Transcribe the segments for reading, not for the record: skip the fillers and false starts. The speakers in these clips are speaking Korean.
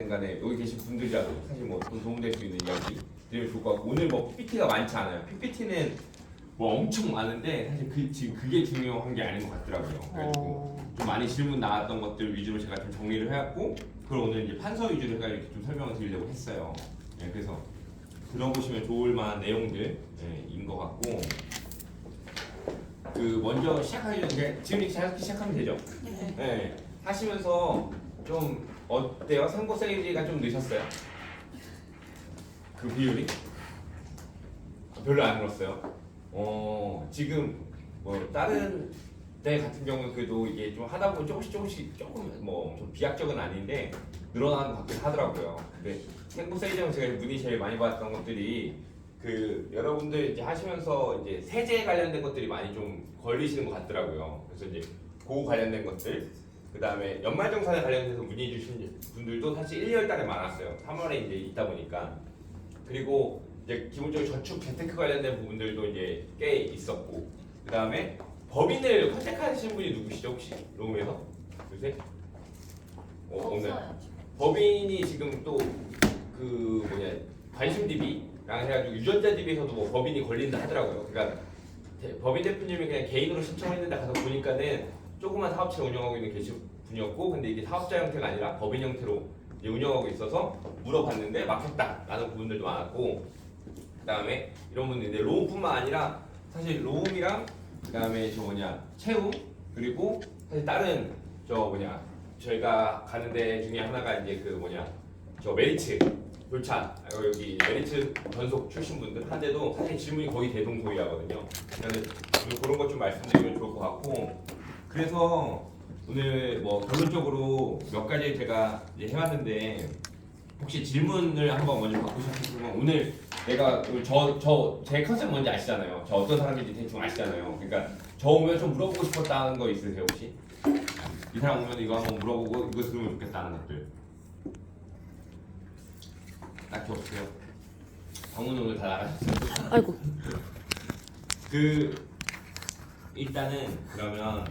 간에 여기 계신 분들이라도 사실 뭐 도움될 수 있는 이야기 드리면 좋을 것 같고, 오늘 뭐 PPT가 많지 않아요. PPT는 뭐 엄청 많은데 사실 지금 그게 중요한 게 아닌 것 같더라고요. 그래가지고 좀 많이 질문 나왔던 것들 위주로 제가 좀 정리를 해왔고, 그걸 오늘 이제 판서 위주로 해가 이렇게 좀 설명을 드리려고 했어요. 그래서 들어보시면 좋을 만한 내용들인 것 같고, 그 먼저 시작하기 전에 지금 시작하면 되죠? 네. 하시면서 좀 어때요? 상고 세일즈가 좀 늦었어요? 그 비율이? 별로 안 늘었어요. 지금 뭐 다른 때 같은 경우는 그래도 이게 좀 하다 보면 조금씩 조금 뭐 좀 비약적은 아닌데 늘어나는 것 같긴 하더라고요. 근데 상고 세일즈는 제가 문의 제일 많이 받았던 것들이 그 여러분들 이제 하시면서 이제 세제 관련된 것들이 많이 좀 걸리시는 것 같더라고요. 그래서 이제 그 관련된 것들, 그 다음에 연말정산에 관련해서 문의 주신 분들도 사실 1, 2월 달에 많았어요. 3월에 이제 있다 보니까. 그리고 이제 기본적으로 저축 재테크 관련된 부분들도 이제 꽤 있었고, 그 다음에 법인을 컨택하시는 분이 누구시죠 혹시? 로움에서? 요새? 오늘 법인이 지금 또 그 뭐냐 관심 DB랑 해가지고 유전자 DB에서도 뭐 법인이 걸린다 하더라고요. 그러니까 법인 대표님이 그냥 개인으로 신청했는데 가서 보니까는 조그만 사업체 운영하고 있는 계신 분이었고, 근데 이게 사업자 형태가 아니라 법인 형태로 이제 운영하고 있어서 물어봤는데 막혔다라는 부분들도 많았고, 그 다음에 이런 분들인데 로움뿐만 아니라 사실 로움이랑 그 다음에 저 뭐냐 채움, 그리고 사실 다른 저 뭐냐 저희가 가는 데 중에 하나가 이제 그 뭐냐 저 메리츠 돌찬 여기 메리츠 전속 출신 분들 한데도 사실 질문이 거의 대동소이하거든요. 그러니까 그런 것 좀 말씀드리면 좋을 것 같고, 그래서 오늘 뭐 결론적으로 몇 가지 제가 이제 해왔는데, 혹시 질문을 한번 먼저 받고 싶으시면, 오늘 내가 제 컨셉 뭔지 아시잖아요. 저 어떤 사람인지 대충 아시잖아요. 그러니까 저 오면 좀 물어보고 싶었다는 거 있으세요 혹시? 이 사람 오면 이거 한번 물어보고 이거 들으면 좋겠다는 것들 딱히 없어요. 방문 오늘 다 나가셨어요. 아이고. 일단은 그러면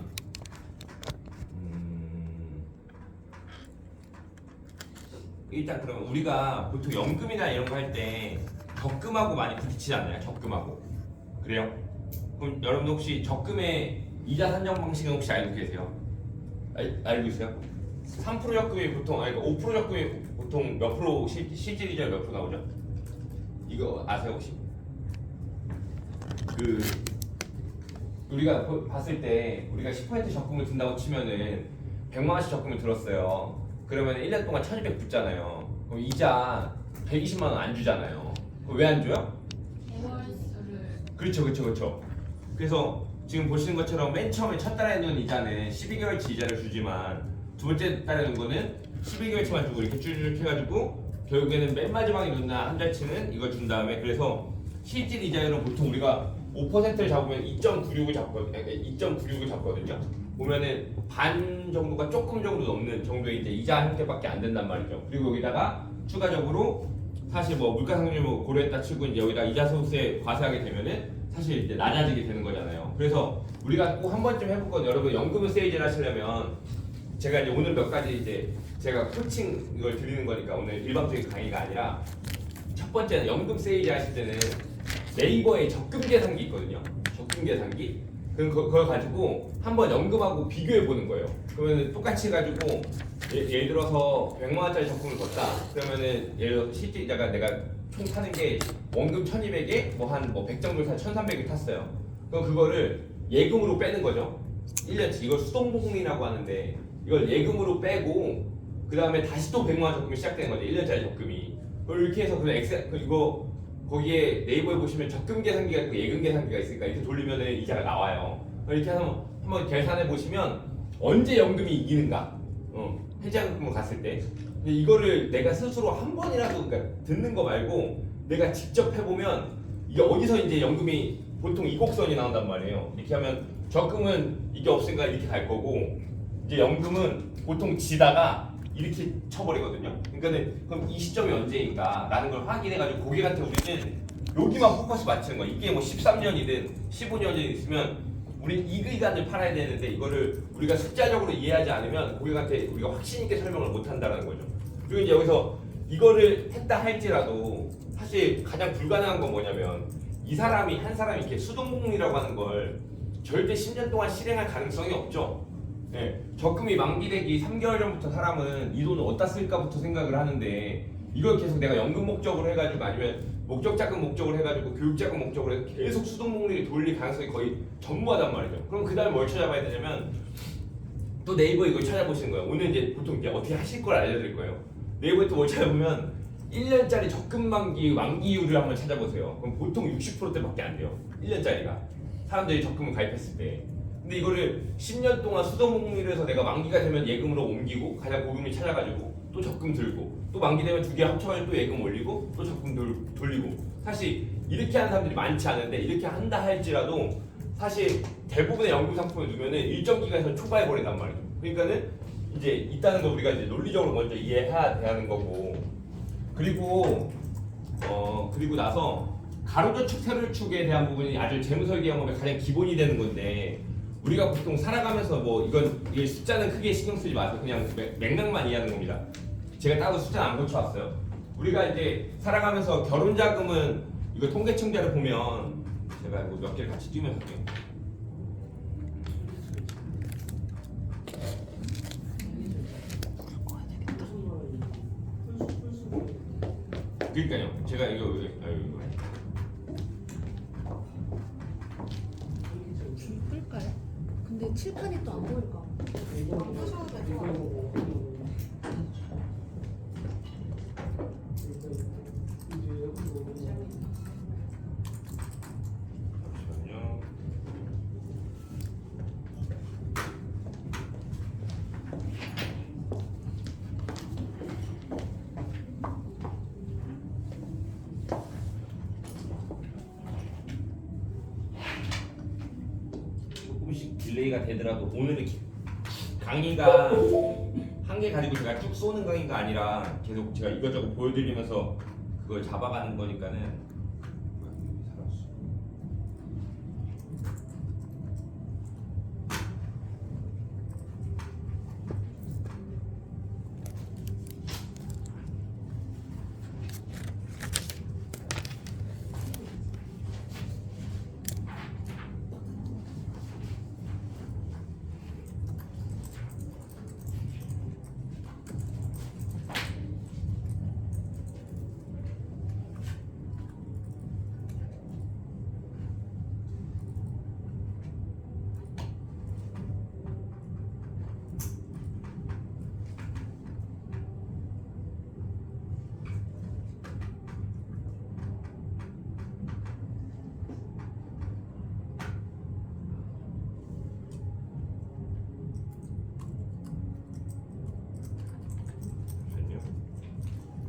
일단 그러면 우리가 보통 연금이나 이런 거 할 때 적금하고 많이 부딪히지 않나요? 적금하고. 그래요? 그럼 여러분 혹시 적금의 이자 산정 방식은 혹시 알고 계세요? 알고 있어요? 3% 적금이 보통, 아니 5% 적금이 보통 몇 프로 실질 이자 몇 프로 나오죠? 이거 아세요 혹시? 우리가 봤을 때 우리가 10% 적금을 든다고 치면은 100만 원씩 적금을 들었어요. 그러면 1년 동안 1200 붙잖아요. 그럼 이자 120만 원 안 주잖아요. 왜 안 줘요? 그렇죠. 그래서 지금 보시는 것처럼 맨 처음에 첫 달에 넣은 이자는 12개월치 이자를 주지만, 두 번째 달에 넣은 거는 12개월치만 주고 이렇게 쭈쭈쭈 해가지고 결국에는 맨 마지막에 넣는 한 달치는 이걸 준 다음에, 그래서 실질 이자율은 보통 우리가 5%를 잡으면 2.96을 잡거든요. 보면은 반 정도가 조금 정도 넘는 정도의 이제 이자 형태밖에 안 된단 말이죠. 그리고 여기다가 추가적으로 사실 뭐 물가상승률 뭐 고려했다 치고 이제 여기다 이자 소득세 과세하게 되면은 사실 이제 낮아지게 되는 거잖아요. 그래서 우리가 꼭 한 번쯤 해볼 건, 여러분 연금 세이즈를 하시려면 제가 이제 오늘 몇 가지 이제 제가 코칭 이걸 드리는 거니까 오늘 일방적인 강의가 아니라, 첫 번째는 연금 세이즈 하실 때는 네이버에 적금 계산기 있거든요. 적금 계산기. 그럼 그걸 가지고 한번 연금하고 비교해 보는 거예요. 그러면 똑같이 해가지고 예를 들어서 100만 원짜리 적금을 걷다. 그러면은 예를 들어서 실제 이자가 내가 총 타는 게 원금 1200에 뭐 한 100 정도 사 1300을 탔어요. 그럼 그거를 예금으로 빼는 거죠. 1년치. 이걸 수동보금이라고 하는데 이걸 예금으로 빼고 그 다음에 다시 또 100만 원 적금이 시작되는 거죠. 1년짜리 적금이. 그걸 이렇게 해서 그냥 이거 거기에 네이버에 보시면 적금 계산기가 있고 예금 계산기가 있으니까 이렇게 돌리면은 이자가 나와요. 이렇게 해서 한번 계산해 보시면 언제 연금이 이기는가, 해지연금을 갔을 때. 근데 이거를 내가 스스로 한 번이라도, 그러니까 듣는 거 말고 내가 직접 해보면 이게 어디서 이제 연금이 보통 이곡선이 나온단 말이에요. 이렇게 하면 적금은 이게 없으니까 이렇게 갈 거고, 이제 연금은 보통 지다가 이렇게 쳐버리거든요. 그러니까는 그럼 이 시점이 언제인가 라는 걸 확인해가지고 고객한테 우리는 여기만 포커스 맞추는 거야. 이게 뭐 13년이든 15년이든 있으면 우리 이 기간을 팔아야 되는데, 이거를 우리가 숫자적으로 이해하지 않으면 고객한테 우리가 확신 있게 설명을 못 한다는 거죠. 그리고 이제 여기서 이거를 했다 할지라도 사실 가장 불가능한 건 뭐냐면 이 사람이 한 사람이 이렇게 수동복리라고 하는 걸 절대 10년 동안 실행할 가능성이 없죠. 예, 적금이 만기되기 3개월 전부터 사람은 이 돈을 어디다 쓸까부터 생각을 하는데 이걸 계속 내가 연금 목적으로 해가지고 아니면 목적자금 목적으로 해가지고 교육자금 목적으로 해서 계속 수동복리를 돌릴 가능성이 거의 전무하단 말이죠. 그럼 그 다음에 뭘 찾아봐야 되냐면 또 네이버에 이걸 찾아보시는 거예요. 오늘 이제 보통 이제 어떻게 하실 걸 알려드릴 거예요. 네이버에 또 뭘 찾아보면 1년짜리 적금 만기율을 한번 찾아보세요. 그럼 보통 60%대밖에 안 돼요. 1년짜리가 사람들이 적금을 가입했을 때. 근데 이거를 10년 동안 수동복리를 해서 내가 만기가 되면 예금으로 옮기고 가장 고금리 찾아가지고 또 적금 들고 또 만기 되면 두 개 합쳐가지고 또 예금 올리고 또 적금 돌리고 사실 이렇게 하는 사람들이 많지 않은데 이렇게 한다 할지라도 사실 대부분의 연금 상품을 두면은 일정 기간에서 초과해 버린단 말이죠. 그러니까는 이제 있다는 거 우리가 이제 논리적으로 먼저 이해해야 되는 거고 그리고 그리고 나서 가로저축 세로저축에 대한 부분이 아주 재무설계 영업의 가장 기본이 되는 건데 우리가 보통 살아가면서 뭐 이게 숫자는 크게 신경 쓰지 마세요. 그냥 맥락만 이해하는 겁니다. 제가 따로 숫자는 안 고쳐왔어요. 우리가 이제 살아가면서 결혼자금은 이거 통계청자를 보면 제가 이거 몇 개를 같이 띄우면 할게요. 그러니까요. 제가 이거 끌까요? 근데 칠판이 또 안 보일까? 안 끄셔도 돼요. 잠시만요. 조금씩 딜레이가 되더라도 오늘은 강의가 한 개 가지고 제가 쭉 쏘는 강의가 아니라 계속 제가 이것저것 보여드리면서 그걸 잡아가는 거니까는 살았어.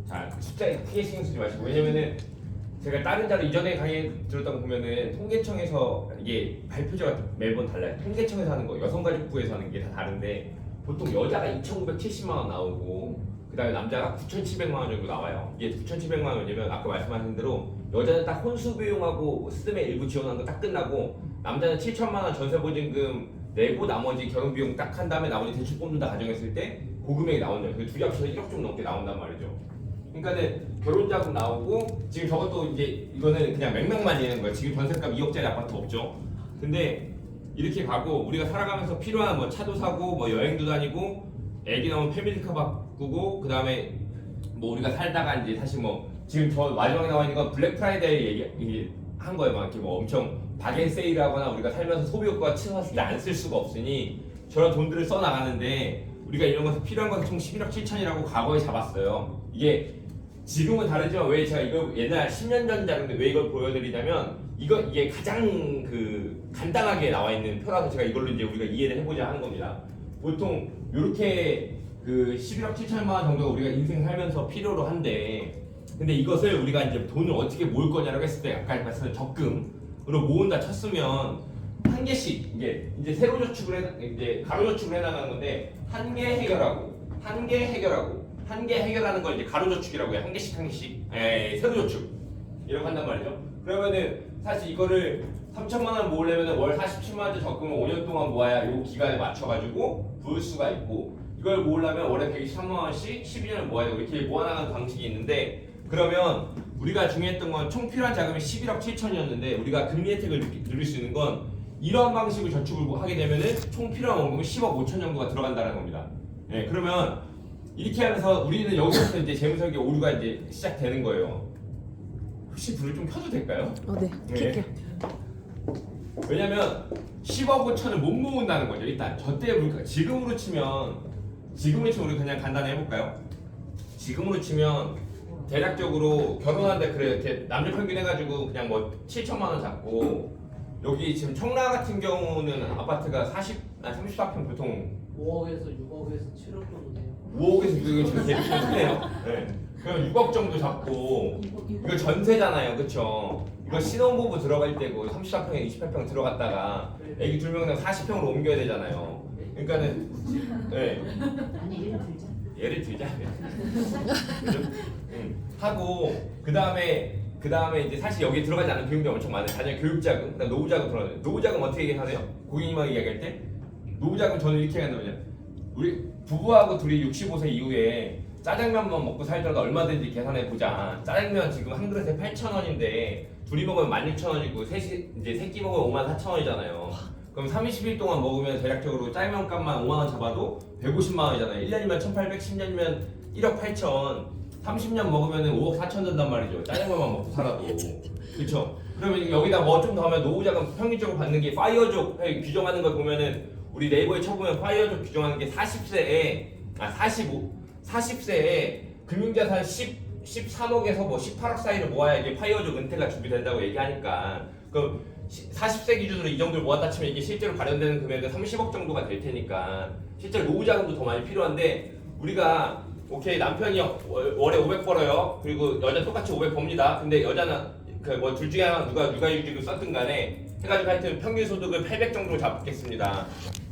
자, 숫자에 크게 신경 쓰지 마시고 왜냐면은 제가 다른 자료 이전에 강의 들었던 거 보면은 통계청에서 이게 발표자가 매번 달라요. 통계청에서 하는 거, 여성가족부에서 하는 게 다 다른데 보통 여자가 2,970만 원 나오고 그다음에 남자가 9,700만 원 정도 나와요. 이게 9,700만 원이면 아까 말씀하신 대로 여자는 딱 혼수 비용하고 스드메 일부 지원하는 거 딱 끝나고 남자는 7천만 원 전세 보증금 내고 나머지 결혼 비용 딱 한 다음에 나머지 대출 뽑는다 가정했을 때 고금액이 나온다. 그 둘이 합쳐서 1억 좀 넘게 나온단 말이죠. 그러니까는 결혼자금 나오고 지금 저것도 이제 이거는 그냥 맥락만 이해하는 거예요. 지금 전세값 2억짜리 아파트 없죠. 근데 이렇게 가고 우리가 살아가면서 필요한 뭐 차도 사고 뭐 여행도 다니고 애기 나오면 패밀리카 바꾸고 그 다음에 뭐 우리가 살다가 이제 사실 뭐 지금 저 마지막에 나와 있는 건 블랙 프라이데이 얘기한 거예요. 막 이렇게 뭐 엄청 박앤 세일하거나 우리가 살면서 소비 효과가 치솟았을 때 안 쓸 수가 없으니 저런 돈들을 써 나가는데 우리가 이런 것에 필요한 것은 총 11억 7천이라고 과거에 잡았어요. 이게 지금은 다르지만 왜 제가 이거 옛날 10년 전 자료인데 왜 이걸 보여드리냐면 이게 가장 그 간단하게 나와 있는 표라서 제가 이걸로 이제 우리가 이해를 해보자 하는 겁니다. 보통 이렇게 그 11억 7천만 원 정도가 우리가 인생 살면서 필요로 한데 근데 이것을 우리가 이제 돈을 어떻게 모을 거냐라고 했을 때 아까 말씀드린 적금으로 모은다 쳤으면 한 개씩 이제 세로 저축을 이제 가로 저축을 해나가는 건데 한 개 해결하고 한 개 해결하고 한 개 해결하는 걸 이제 가로 저축이라고 해요. 한 개씩 한 개씩. 세로 저축 이렇게 한단 말이죠. 그러면은 사실 이거를 3천만 원 모으려면 월 47만 원짜리 적금을 5년 동안 모아야 이 기간에 맞춰가지고 부을 수가 있고 이걸 모으려면 월에 123만 원씩 12년을 모아야 되고 이렇게 모아나가는 방식이 있는데 그러면 우리가 중요했던 건 총 필요한 자금이 11억 7천이었는데 우리가 금리 혜택을 누릴 수 있는 건 이런 방식으로 저축을 하게 되면은 총 필요한 원금이 10억 5천 정도가 들어간다는 겁니다. 예, 그러면 이렇게 하면서 우리는 여기서부터 이제 재무설계 오류가 이제 시작되는 거예요. 혹시 불을 좀 켜도 될까요? 네. 킬게요. 왜냐면 10억 5천을 못 모은다는 거죠. 일단 저때 물가 지금으로 치면 우리 그냥 간단히 해볼까요? 지금으로 치면 대략적으로 결혼하는데 그래 이렇게 남녀 평균 해가지고 그냥 뭐 7천만 원 잡고 여기 지금 청라 같은 경우는 아파트가 34평 보통 5억에서 6억에서 7억 정도 돼요. 5억에서 6억이 지금 되게 크네요. 네. 그럼 6억 정도 잡고 이거 전세잖아요, 그렇죠? 이거 신혼부부 들어갈 때고 34평에 28평 들어갔다가 애기 2명당 40평으로 옮겨야 되잖아요. 그러니까는 네. 아니 예를 들자. 예를 들자. 그죠? 하고 그다음에 이제 사실 여기 들어가지 않는 비용도 엄청 많아요. 자녀 교육자금, 그다음 노후자금 들어가요. 노후자금 어떻게 얘기하나요? 고객님하고 이야기할 때 노후자금 저는 이렇게 얘기한다면요. 우리 부부하고 둘이 65세 이후에 짜장면만 먹고 살더라도 얼마든지 계산해 보자. 짜장면 지금 한 그릇에 8,000원인데 둘이 먹으면 16,000원이고 셋이 이제 세끼 먹으면 54,000원이잖아요. 그럼 30일 동안 먹으면 대략적으로 짜장면 값만 5만 원 잡아도 150만 원이잖아요. 1년이면 1,800, 10년이면 1억 8천. 30년 먹으면 5억 4천 된단 말이죠. 짜장면만 먹고 살아도. 그렇죠? 그러면 여기다 뭐 좀 더 하면 노후자금 평균적으로 받는 게 파이어족 규정하는 걸 보면은 우리 네이버에 쳐보면 파이어족 규정하는 게 40세에 금융자산 13억에서 뭐 18억 사이를 모아야 이게 파이어족 은퇴가 준비된다고 얘기하니까 그럼 40세 기준으로 이 정도를 모았다 치면 이게 실제로 발현되는 금액은 30억 정도가 될 테니까 실제로 노후자금도 더 많이 필요한데 우리가 오케이 남편이 월에 500 벌어요. 그리고 여자 똑같이 500 법니다. 근데 여자는 그 뭐 둘 중에 하나 누가 육아휴직을 썼든 간에 해가지고 하여튼 평균 소득을 800 정도로 잡겠습니다.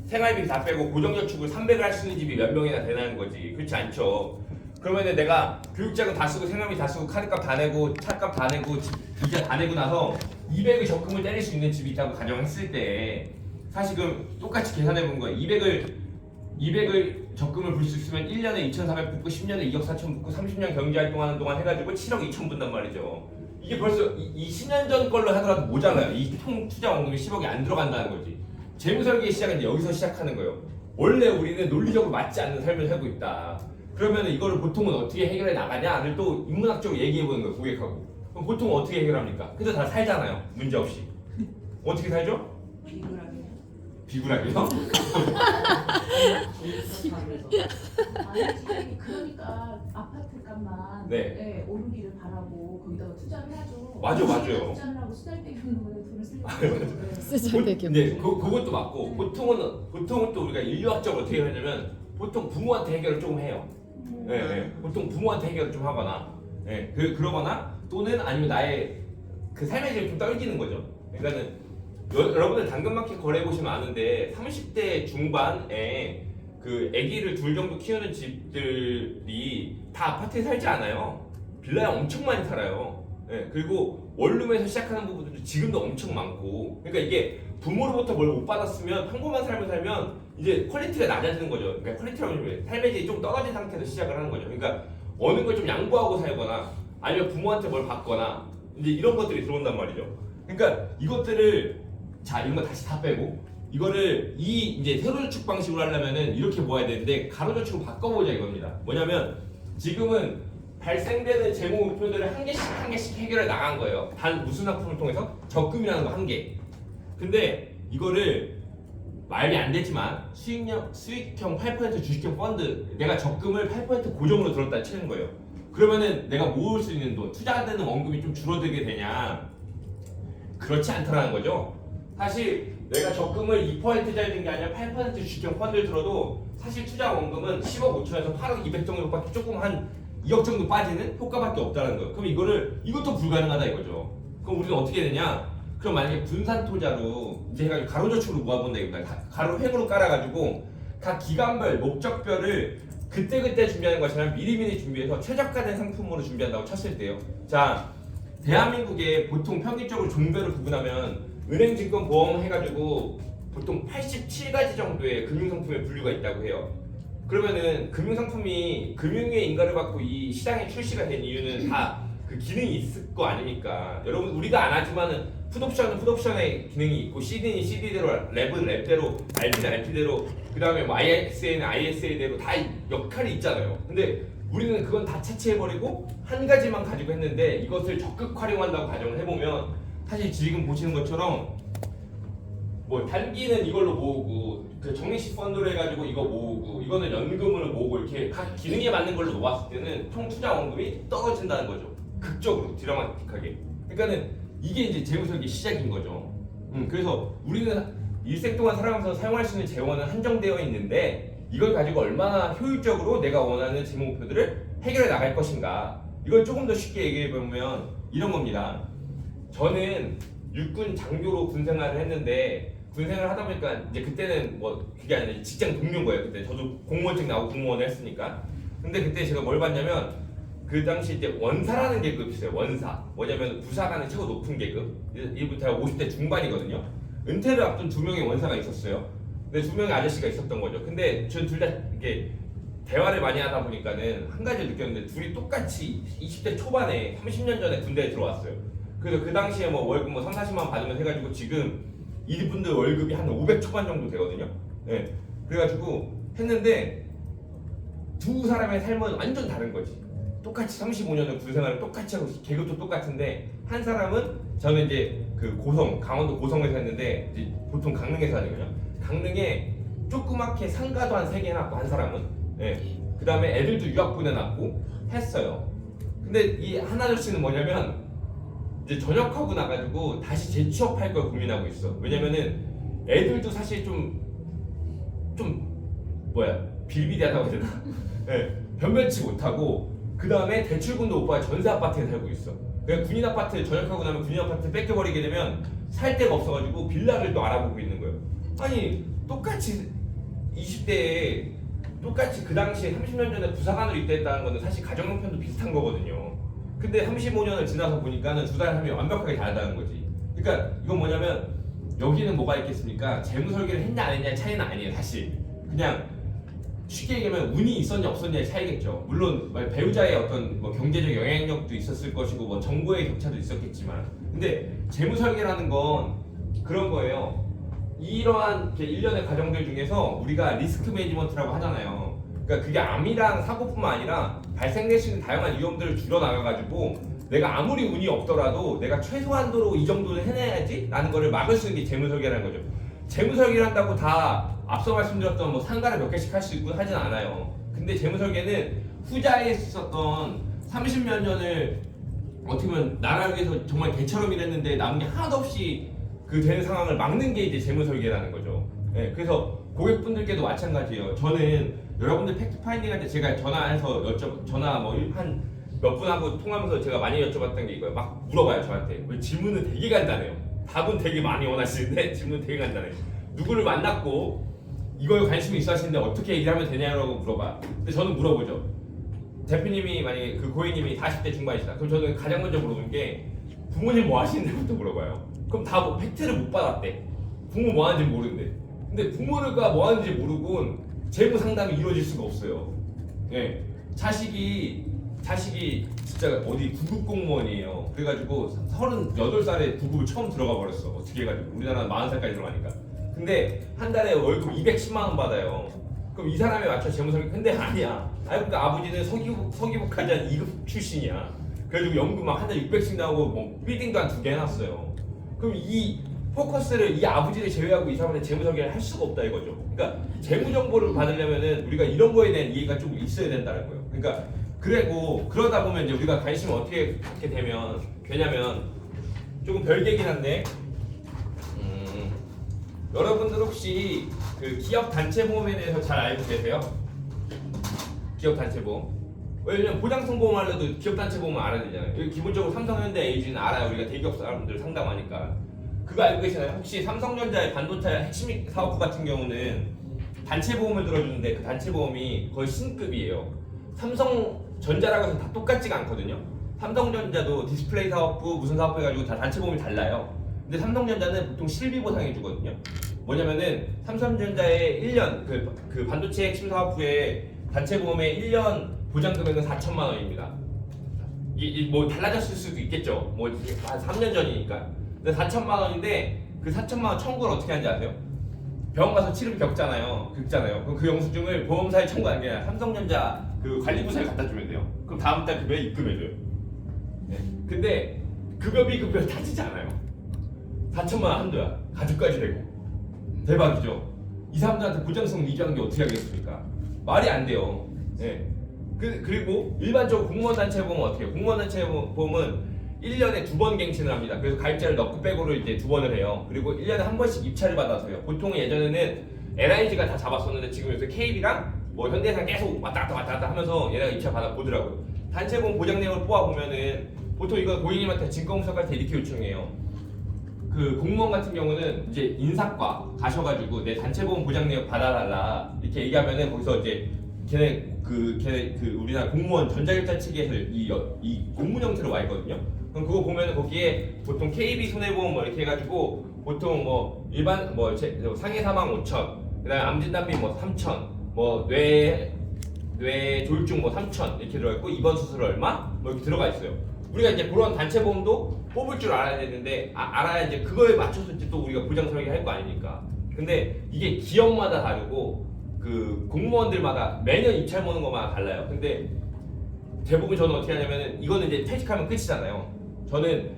생활비 다 빼고 고정저축을 300을 할 수 있는 집이 몇 명이나 되는 거지. 그렇지 않죠. 그러면은 내가 교육자금 다 쓰고 생활비 다 쓰고 카드값 다 내고 차값 다 내고 이자 다 내고 나서 200의 적금을 때릴 수 있는 집이 있다고 가정했을 때 사실 그럼 똑같이 계산해 본 거예요. 200을 적금을 불 수 있으면 1년에 2,400 붙고 10년에 2억 4천 붙고 30년 경제활동하는 동안 해가지고 7억 2천 분단 말이죠. 이게 벌써 이 10년 전 걸로 하더라도 모자라요. 이 총 투자 원금이 10억이 안 들어간다는 거지. 재무설계의 시작은 이제 여기서 시작하는 거예요. 원래 우리는 논리적으로 맞지 않는 삶을 살고 있다. 그러면 이거를 보통은 어떻게 해결해 나가냐를 또 인문학적으로 얘기해 보는 거예요. 고객하고. 그럼 보통 어떻게 해결합니까? 그래서 다 살잖아요. 문제 없이. 어떻게 살죠? 비굴하게. 비굴하게요? 아니 그러니까 아파트 값만 네. 오르기를 바라고 거기다가 투자를 해야죠. 맞아요. 투자를 하고 쓰잘데기없는 돈을 쓰려고. 쓰잘데기 네, 그것도 맞고 보통은 또 우리가 인류학적으로 어떻게 하냐면 보통 부모한테 해결을 조금 해요. 네, 보통 부모한테 해결을 좀 하거나, 그러거나 또는 아니면 나의 그 삶의 질을 좀 떨기는 거죠. 그러니까는 여러분들 당근마켓 거래해 보시면 아는데 30대 중반에 그 아기를 둘 정도 키우는 집들이 다 아파트에 살지 않아요. 빌라에 엄청 많이 살아요. 그리고 원룸에서 시작하는 부분들도 지금도 엄청 많고, 그러니까 이게 부모로부터 뭘 못 받았으면 평범한 삶을 살면 이제 퀄리티가 낮아지는 거죠. 그러니까 퀄리티라고 하면 삶의 질이 좀 떨어진 상태에서 시작을 하는 거죠. 그러니까 어느 걸 좀 양보하고 살거나 아니면 부모한테 뭘 받거나 이제 이런 것들이 들어온단 말이죠. 그러니까 이것들을 이런 거 다시 다 빼고 이거를 이제 세로저축 방식으로 하려면은 이렇게 모아야 되는데 가로저축으로 바꿔보자 이겁니다. 뭐냐면 지금은 발생되는 재무 목표들을 한 개씩 해결해 나간 거예요. 단 무슨 상품을 통해서? 적금이라는 거 한 개. 근데 이거를 말이 안 되지만 수익형 8% 주식형 펀드 내가 적금을 8% 고정으로 들었다 치는 거예요. 그러면은 내가 모을 수 있는 돈, 투자되는 원금이 좀 줄어들게 되냐? 그렇지 않더라는 거죠. 사실 내가 적금을 2%짜리 든 게 아니라 8% 주식형 펀드를 들어도 사실 투자 원금은 10억 5천에서 8억 200 정도밖에 조금 한 2억 정도 빠지는 효과밖에 없다는 거예요. 그럼 이것도 불가능하다 이거죠. 그럼 우리는 어떻게 되냐? 그럼 만약에 분산 투자로 이제 해가지고 가로저축으로 모아본다 이겁니다. 가로 횡으로 깔아가지고 각 기간별 목적별을 그때그때 준비하는 것처럼 미리미리 준비해서 최저가된 상품으로 준비한다고 쳤을 때요. 자, 대한민국에 보통 평균적으로 종별을 구분하면 은행, 증권, 보험 해가지고 보통 87가지 정도의 금융상품의 분류가 있다고 해요. 그러면은 금융상품이 금융의 인가를 받고 이 시장에 출시가 된 이유는 다 그 기능이 있을 거 아닙니까? 여러분 우리가 안 하지만은 풋옵션은 풋옵션의 기능이 있고 CD는 CD대로 랩은 랩대로 RP는 RP대로 그 다음에 뭐 ISA는 ISA대로 다 역할이 있잖아요. 근데 우리는 그건 다 채취해버리고 한 가지만 가지고 했는데 이것을 적극 활용한다고 가정을 해보면 사실 지금 보시는 것처럼 뭐 단기는 이걸로 모으고 그 적립식 펀드로 해가지고 이거 모으고 이거는 연금으로 모으고 이렇게 각 기능에 맞는 걸로 모았을 때는 총 투자 원금이 떨어진다는 거죠. 극적으로 드라마틱하게. 그러니까는 이게 이제 재무설계 시작인 거죠. 그래서 우리는 일생 동안 살아가면서 사용할 수 있는 재원은 한정되어 있는데 이걸 가지고 얼마나 효율적으로 내가 원하는 재무 목표들을 해결해 나갈 것인가. 이걸 조금 더 쉽게 얘기해 보면 이런 겁니다. 저는 육군 장교로 군 생활을 했는데 군 생활을 하다 보니까 이제 그때는 뭐 그게 아니라 직장 동료인 거예요. 그때 저도 공무원증 나오고 공무원을 했으니까. 근데 그때 제가 뭘 봤냐면 그 당시 이제 원사라는 계급이 있어요. 원사. 뭐냐면 부사관의 최고 높은 계급. 이부터 50대 중반이거든요. 은퇴를 앞둔 두 명의 원사가 있었어요. 근데 두 명의 아저씨가 있었던 거죠. 근데 전 둘 다 이렇게 대화를 많이 하다 보니까는 한 가지를 느꼈는데 둘이 똑같이 20대 초반에 30년 전에 군대에 들어왔어요. 그래서 그 당시에 뭐 월급 뭐 3, 40만 원 받으면 해가지고 지금 이분들 월급이 한 500 초반 정도 되거든요. 네. 그래가지고 했는데 두 사람의 삶은 완전 다른 거지. 똑같이 35년을 군 생활을 똑같이 하고 계급도 똑같은데 한 사람은 저는 이제 그 고성 강원도 고성에서 했는데 이제 보통 강릉에서 하거든요. 강릉에 조그맣게 상가도 한 3개 해놨고 한 사람은 그 다음에 애들도 유학 보내놨고 했어요. 근데 이 한 아저씨는 뭐냐면 이제 전역하고 나가지고 다시 재취업할 걸 고민하고 있어. 왜냐면은 애들도 사실 좀 뭐야 비일비재하다고 해야 되나? 변변치 못하고 그 다음에 대출금도 오빠가 전세 아파트에 살고 있어. 그냥 군인 아파트 전역하고 나면 군인 아파트 뺏겨버리게 되면 살 데가 없어가지고 빌라를 또 알아보고 있는 거예요. 아니 똑같이 20대에 똑같이 그 당시에 30년 전에 부사관으로 입대했다는 거는 사실 가정 형편도 비슷한 거거든요. 근데 35년을 지나서 보니까는 두 사람이 완벽하게 다르다는 거지. 그러니까 이건 뭐냐면 여기는 뭐가 있겠습니까? 재무 설계를 했냐 안 했냐의 차이는 아니에요. 사실 그냥 쉽게 얘기하면 운이 있었냐 없었냐의 차이겠죠. 물론 배우자의 어떤 뭐 경제적 영향력도 있었을 것이고 뭐 정보의 격차도 있었겠지만 근데 재무 설계라는 건 그런 거예요. 이러한 일련의 과정들 중에서 우리가 리스크 매니지먼트라고 하잖아요. 그러니까 그게 암이랑 사고뿐만 아니라 발생될 수 있는 다양한 위험들을 줄여나가가지고 내가 아무리 운이 없더라도 내가 최소한도로 이 정도는 해내야지 라는 거를 막을 수 있는 게 재무 설계라는 거죠. 재무 설계를 한다고 다 앞서 말씀드렸던 뭐 상가를 몇 개씩 할 수 있고 하진 않아요. 근데 재무 설계는 후자에 있었던 30몇 년을 어떻게 보면 나라를 위해서 정말 개처럼 일했는데 남은 게 하나도 없이 그 되는 상황을 막는 게 이제 재무 설계라는 거죠. 그래서 고객분들께도 마찬가지예요. 저는 여러분들 팩트 파인딩할 때 제가 전화해서 전화 뭐 한 몇 분하고 통하면서 제가 많이 여쭤봤던 게 이거예요. 막 물어봐요 저한테. 왜 질문은 되게 간단해요. 답은 되게 많이 원하시는데 질문은 되게 간단해요. 누구를 만났고 이거에 관심이 있어 하시는데 어떻게 얘기하면 되냐고 물어봐. 근데 저는 물어보죠. 대표님이 만약에 그 고객님이 40대 중반이시다. 그럼 저는 가장 먼저 물어보는 게 부모님 뭐 하시는데부터 물어봐요. 그럼 다 뭐 팩트를 못 받았대. 부모 뭐 하는지 모르는데. 근데 부모가 뭐 하는지 모르곤 재무 상담이 이루어질 수가 없어요. 자식이 진짜 어디 구급 공무원이에요. 그래가지고 38살에 구급을 처음 들어가 버렸어. 어떻게 해가지고 우리나라는 40살까지 들어가니까. 근데 한 달에 월급 210만 원 받아요. 그럼 이 사람에 맞춰 재무설계. 근데 아니야. 그러니까 아버지는 서기복까지 한 2급 출신이야. 그래가지고 연금 막 한 달에 600씩 나오고 뭐 빌딩도 한 2개 해놨어요. 그럼 이 포커스를 이 아버지를 제외하고 이 사람한테 재무설계를 할 수가 없다 이거죠. 그러니까 재무 정보를 받으려면은 우리가 이런 거에 대한 이해가 좀 있어야 된다는 거예요. 그러니까 그러다 보면 이제 우리가 관심을 어떻게 갖게 되냐면 조금 별개긴 한데 여러분들 혹시 그 기업 단체 보험에 대해서 잘 알고 계세요? 기업 단체 보험. 왜냐면 보장성 보험 하려도 기업 단체 보험은 알아야 되잖아요. 기본적으로 삼성, 현대, LG는 알아요. 우리가 대기업 사람들 상담하니까. 그거 알고 계시나요? 혹시 삼성전자의 반도체 핵심 사업부 같은 경우는 단체 보험을 들어주는데 그 단체 보험이 거의 신급이에요. 삼성전자라고 해서 다 똑같지가 않거든요. 삼성전자도 디스플레이 사업부 무슨 사업부 해가지고 다 단체 보험이 달라요. 근데 삼성전자는 보통 실비 보상해 주거든요. 뭐냐면은 삼성전자의 1년 그 반도체 핵심 사업부의 단체 보험의 1년 보장 금액은 4천만 원입니다. 뭐 달라졌을 수도 있겠죠. 뭐 한 3년 전이니까. 근데 4천만 원인데 그 4천만 원 청구를 어떻게 하는지 아세요? 병원 가서 치료비 겪잖아요. 그럼 그 영수증을 보험사에 청구하는 게 아니라 삼성전자 그 관리부서에 갖다 주면 돼요. 그럼 다음 달 급여에 입금해줘요. 네. 근데 급여비 급여 타지지 않아요. 4천만 원 한도야. 가족까지 되고. 대박이죠. 이 사람들한테 보장성 위조하는 게 어떻게 하겠습니까? 말이 안 돼요. 네. 그리고 일반적으로 공무원 단체 보험은 어떻게 해요? 공무원 단체 보험은 1년에 2번 갱신을 합니다. 그래서 가입자를 넣고 빼고를 이제 2번을 해요. 그리고 1년에 한 번씩 입찰을 받아서요. 보통 예전에는 LIG가 다 잡았었는데 지금 요새 KB랑 뭐 현대해상 계속 왔다 갔다 하면서 얘네가 입찰 받아 보더라고요. 단체 보험 보장 내역을 뽑아 보면은 보통 이거 고객님한테 증권분석할 때 이렇게 요청해요. 그 공무원 같은 경우는 이제 인사과 가셔가지고 내 단체 보험 보장 내역 받아달라 이렇게 얘기하면은 거기서 이제 걔네 그 우리나라 공무원 전자결제 측에서 이 공문 형태로 와 있거든요. 그럼 그거 보면은 거기에 보통 KB 손해보험 뭐 이렇게 해가지고 보통 뭐 일반 뭐 상해 사망 5천, 그다음에 암 진단비 뭐 3천, 뭐 뇌 조울증 뭐 3천 이렇게 들어가 있고 입원 수술 얼마 뭐 이렇게 들어가 있어요. 우리가 이제 그런 단체 보험도 뽑을 줄 알아야 되는데 알아야 이제 그거에 맞춰서 이제 또 우리가 보장 설계 할 거 아닙니까? 근데 이게 기업마다 다르고 그 공무원들마다 매년 입찰 보는 것마다 달라요. 근데 대부분 저는 어떻게 하냐면은 이거는 이제 퇴직하면 끝이잖아요. 저는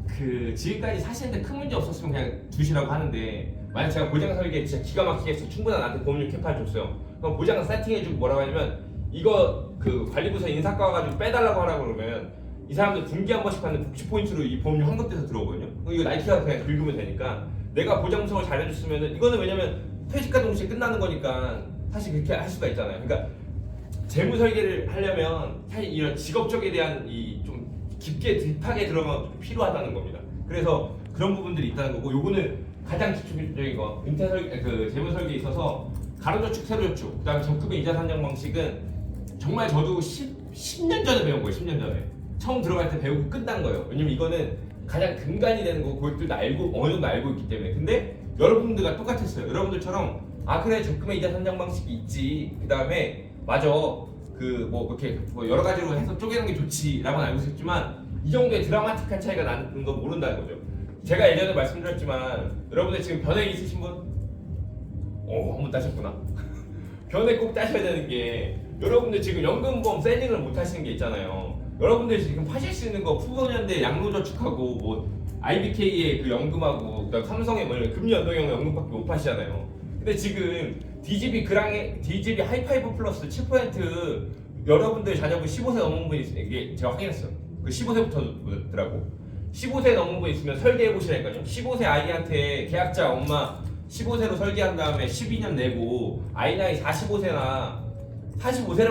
그 지금까지 사시는데 큰 문제 없었으면 그냥 두시라고 하는데 만약 제가 보장 설계 진짜 기가 막히게 해서 충분한 나한테 보험료 캐파를 줬어요. 그럼 보장 세팅해주고 뭐라고 하냐면 이거 그 관리부서 인사과 가지고 빼달라고 하라고 그러면 이 사람들 분기 한 번씩 받는 복지 포인트로 이 보험료 환급돼서 들어오거든요. 그럼 이거 나이키가 그냥 긁으면 되니까 내가 보장 구성을 잘해줬으면은 이거는 왜냐면 퇴직과 동시에 끝나는 거니까 사실 그렇게 할 수가 있잖아요. 그러니까 재무 설계를 하려면 사실 이런 직업적에 대한 이 좀 깊게 딥하게 들어가면 좀 필요하다는 겁니다. 그래서 그런 부분들이 있다는 거고 요거는 가장 기초적인 거 은퇴 설계 그 재무 설계에 있어서 가로저축 세로저축 그다음에 적금의 이자 산정 방식은 정말 저도 10년 전에 배운 거예요. 10년 전에 처음 들어갈 때 배우고 끝난 거예요. 왜냐면 이거는 가장 근간이 되는 거고 고객들도 알고 어느 정도 알고 있기 때문에. 근데 여러분들과 똑같았어요. 여러분들처럼 아 그래 적금의 이자 산정 방식이 있지. 그 다음에 맞아 그 뭐 그렇게 뭐 여러 가지로 해서 쪼개는 게 좋지라고는 알고 있었지만 이 정도의 드라마틱한 차이가 나는 건 모른다는 거죠. 제가 예전에 말씀드렸지만 여러분들 지금 변액 있으신 분? 한번 따셨구나. 변액 꼭 따셔야 되는 게 여러분들 지금 연금보험 셀링을 못 하시는 게 있잖아요. 여러분들 지금 파실 수 있는 거 푸른연대 양로저축하고 뭐 IBK의 그 연금하고 그다음 삼성의 뭐 금연동형 연금밖에 못 파시잖아요. 근데 지금 DGB 하이파이브 플러스 7% 여러분들 자녀분 15세 넘은 분 있으면 이게 제가 확인했어요. 그 15세부터더라고. 15세 넘은 분 있으면 설계해 보시라니까요. 15세 아이한테 계약자 엄마 15세로 설계한 다음에 12년 내고 아이 나이 45세나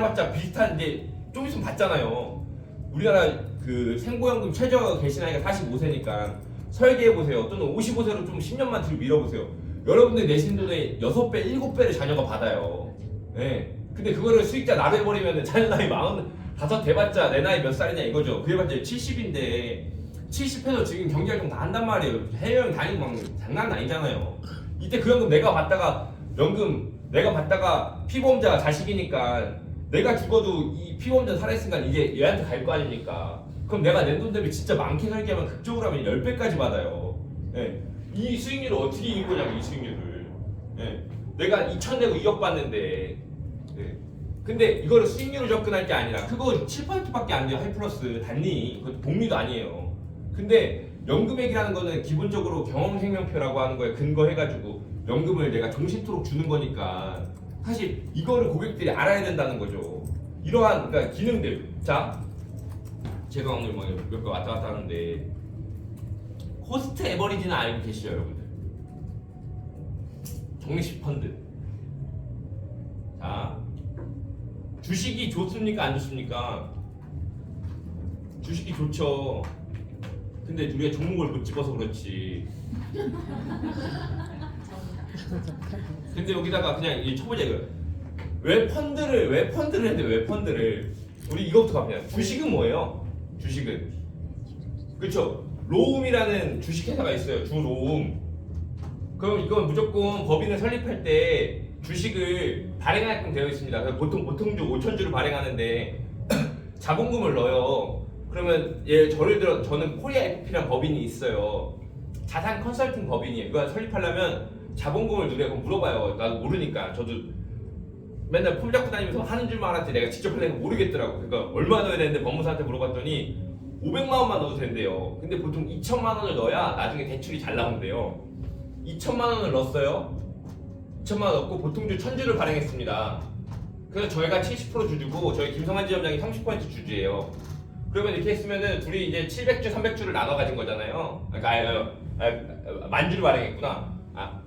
받자 비슷한 이제 좀 있으면 받잖아요. 우리나라 그 생보연금 최저 계신 나이가 45세니까 설계해 보세요. 또는 55세로 좀 10년만 뒤로 밀어보세요. 여러분들 내신 돈의 6배, 7배를 자녀가 받아요. 네. 근데 그거를 수익자 나눠버리면 자녀 나이 45 돼봤자 내 나이 몇 살이냐 이거죠. 그래봤자 70인데 70해도 지금 경제활동 다 한단 말이에요. 해외여행 다니고 막 장난 아니잖아요. 이때 그 연금 내가 받다가 피보험자 자식이니까 내가 죽어도 이 피보험자 살아있으니까 이제 얘한테 갈 거 아닙니까? 그럼 내가 낸 돈 대비 진짜 많게 설계하면 극적으로 하면 10배까지 받아요. 네. 이 수익률을 어떻게 이긴 거냐고 이 수익률을. 네. 내가 2천 내고 2억 받는데 네. 근데 이거를 수익률을 접근할 게 아니라 그거 7%밖에 안 돼요. 하이플러스 단리 그것도 복리도 아니에요. 근데 연금액이라는 거는 기본적으로 경험생명표라고 하는 거에 근거해가지고 연금을 내가 종신토록 주는 거니까 사실 이거를 고객들이 알아야 된다는 거죠. 이러한 그러니까 기능들. 자, 제가 오늘 뭐 몇 개 왔다 갔다 하는데 코스트 에버리지는 알고 계시죠, 여러분들? 적립식 펀드. 자, 주식이 좋습니까, 안 좋습니까? 주식이 좋죠. 근데 우리가 종목을 못 집어서 그렇지. 근데 여기다가 그냥 이 초보자 이거 왜 펀드를 했는데 왜 펀드를 우리 이거부터 갑니다. 주식은 뭐예요? 주식은 그렇죠. 로움이라는 주식회사가 있어요. 주로움. 그럼 이건 무조건 법인을 설립할 때 주식을 발행하게끔 되어 있습니다. 그래서 보통 보통주 5,000주를 발행하는데 자본금을 넣어요. 그러면 예를 들어 저는 코리아 FP라는 법인이 있어요. 자산 컨설팅 법인이에요. 이거 설립하려면 자본금을 누려고 물어봐요. 나도 모르니까. 저도 맨날 폼 잡고 다니면서 하는 줄만 알았지 내가 직접 하려는 거 모르겠더라고. 그러니까 얼마 넣어야 되는데 법무사한테 물어봤더니 500만 원만 넣어도 된대요. 근데 보통 2천만 원을 넣어야 나중에 대출이 잘 나온대요. 2천만 원을 넣었어요. 2천만 원 넣고 보통주 1,000주를 발행했습니다. 그래서 저희가 70% 주주고 저희 김성환 지점장이 30% 주주예요. 그러면 이렇게 했으면은 둘이 이제 700주, 300주를 나눠 가진 거잖아요. 그러니까 만주를 발행했구나.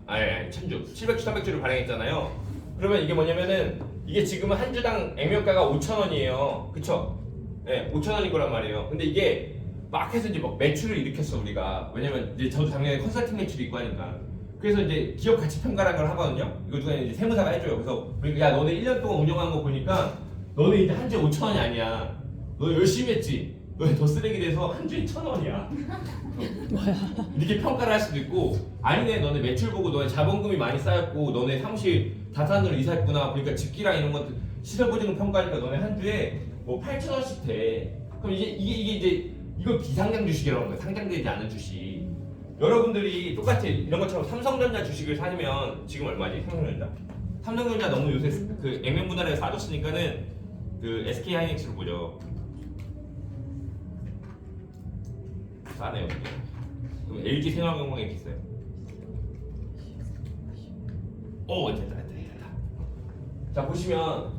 아니 1,000주, 700주, 300주를 발행했잖아요. 그러면 이게 뭐냐면은 이게 지금은 한 주당 액면가가 5,000원이에요. 그쵸? 네, 5,000원인 거란 말이에요. 근데 이게 막 해서 이제 막 매출을 일으켰어 우리가. 왜냐면 이제 저도 작년에 컨설팅 매출이 있고 하니까. 그래서 이제 기업 가치 평가라는 걸 하거든요. 이거 누가 이제 세무사가 해줘요. 그래서 그러니까 야 너네 1년 동안 운영한 거 보니까 너네 이제 한 주에 5,000원이 아니야. 너 열심히 했지. 너네 더 쓰레기 돼서 한 주에 1,000원이야. 이렇게 평가를 할 수도 있고 아니네 너네 매출 보고 너네 자본금이 많이 쌓였고 너네 사무실 다산으로 이사했구나. 그러니까 집기랑 이런 것들 시설 보증금 평가하니까 너네 한 주에 뭐 8,000원씩 돼. 그럼 이게 이제 이거 비상장 주식이라는 거야. 상장되지 않은 주식. 여러분들이 똑같이 이런 것처럼 삼성전자 주식을 사면 지금 얼마지? 삼성전자? 삼성전자 너무 요새 그 액면 분할에 싸졌으니까는 그 SK 하이닉스로 보죠. 싸네요. 이게. 그럼 LG 생활건강에 비싸요. 됐다. 자 보시면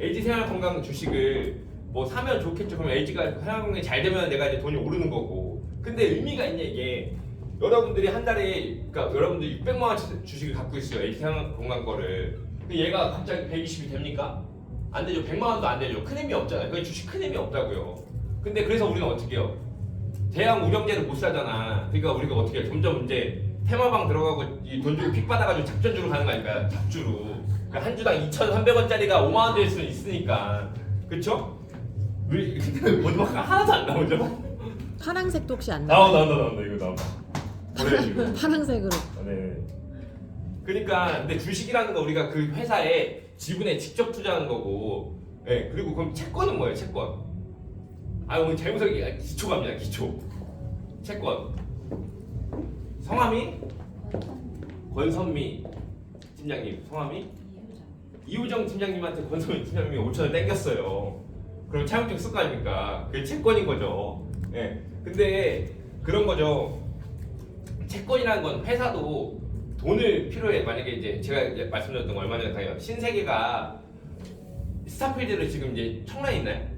LG 생활건강 주식을 뭐 사면 좋겠죠. 그럼 LG가 생활건강이 잘 되면 내가 이제 돈이 오르는 거고. 근데 의미가 있냐 이게. 여러분들이 한 달에 그러니까 여러분들 600만 원치 주식을 갖고 있어요. LG 생활건강 거를. 얘가 갑자기 120이 됩니까? 안 되죠. 100만 원도 안 되죠. 큰 힘이 없잖아요. 그 주식 큰 힘이 없다고요. 근데 그래서 우리는 어떻게 해요? 대형 운영제를 못 사잖아. 그러니까 우리가 어떻게 해요? 점점 이제 테마방 들어가고 이 돈 주고 픽 받아가지고 작전주로 가는 거 아닐까요? 잡주로. 그러니까 한 주당 2,300원짜리가 5만 원 될 수는 있으니까. 그쵸? 우리 근데 어디가 하나도 안 나오죠? 파란색도 혹시 안 나와요? 나온다 이거 나온다. 뭐래 지금? 파란색으로. 네. 그러니까 근데 주식이라는 거 우리가 그 회사의 지분에 직접 투자하는 거고, 네. 그리고 그럼 채권은 뭐예요? 채권. 오늘 재무석이 기초 갑니다. 기초. 채권. 성함이 권선미 팀장님. 성함이 이우정 팀장님한테 권선미 팀장님이 5,000원 땡겼어요. 그럼 차용증 쓸 거 아닙니까? 그게 채권인 거죠. 네. 근데 그런 거죠. 채권이라는 건 회사도 돈을 필요해. 만약에 이제 제가 말씀드렸던 거 얼마 전에 가요. 신세계가 스타필드를 지금 이제 청라에 있나요?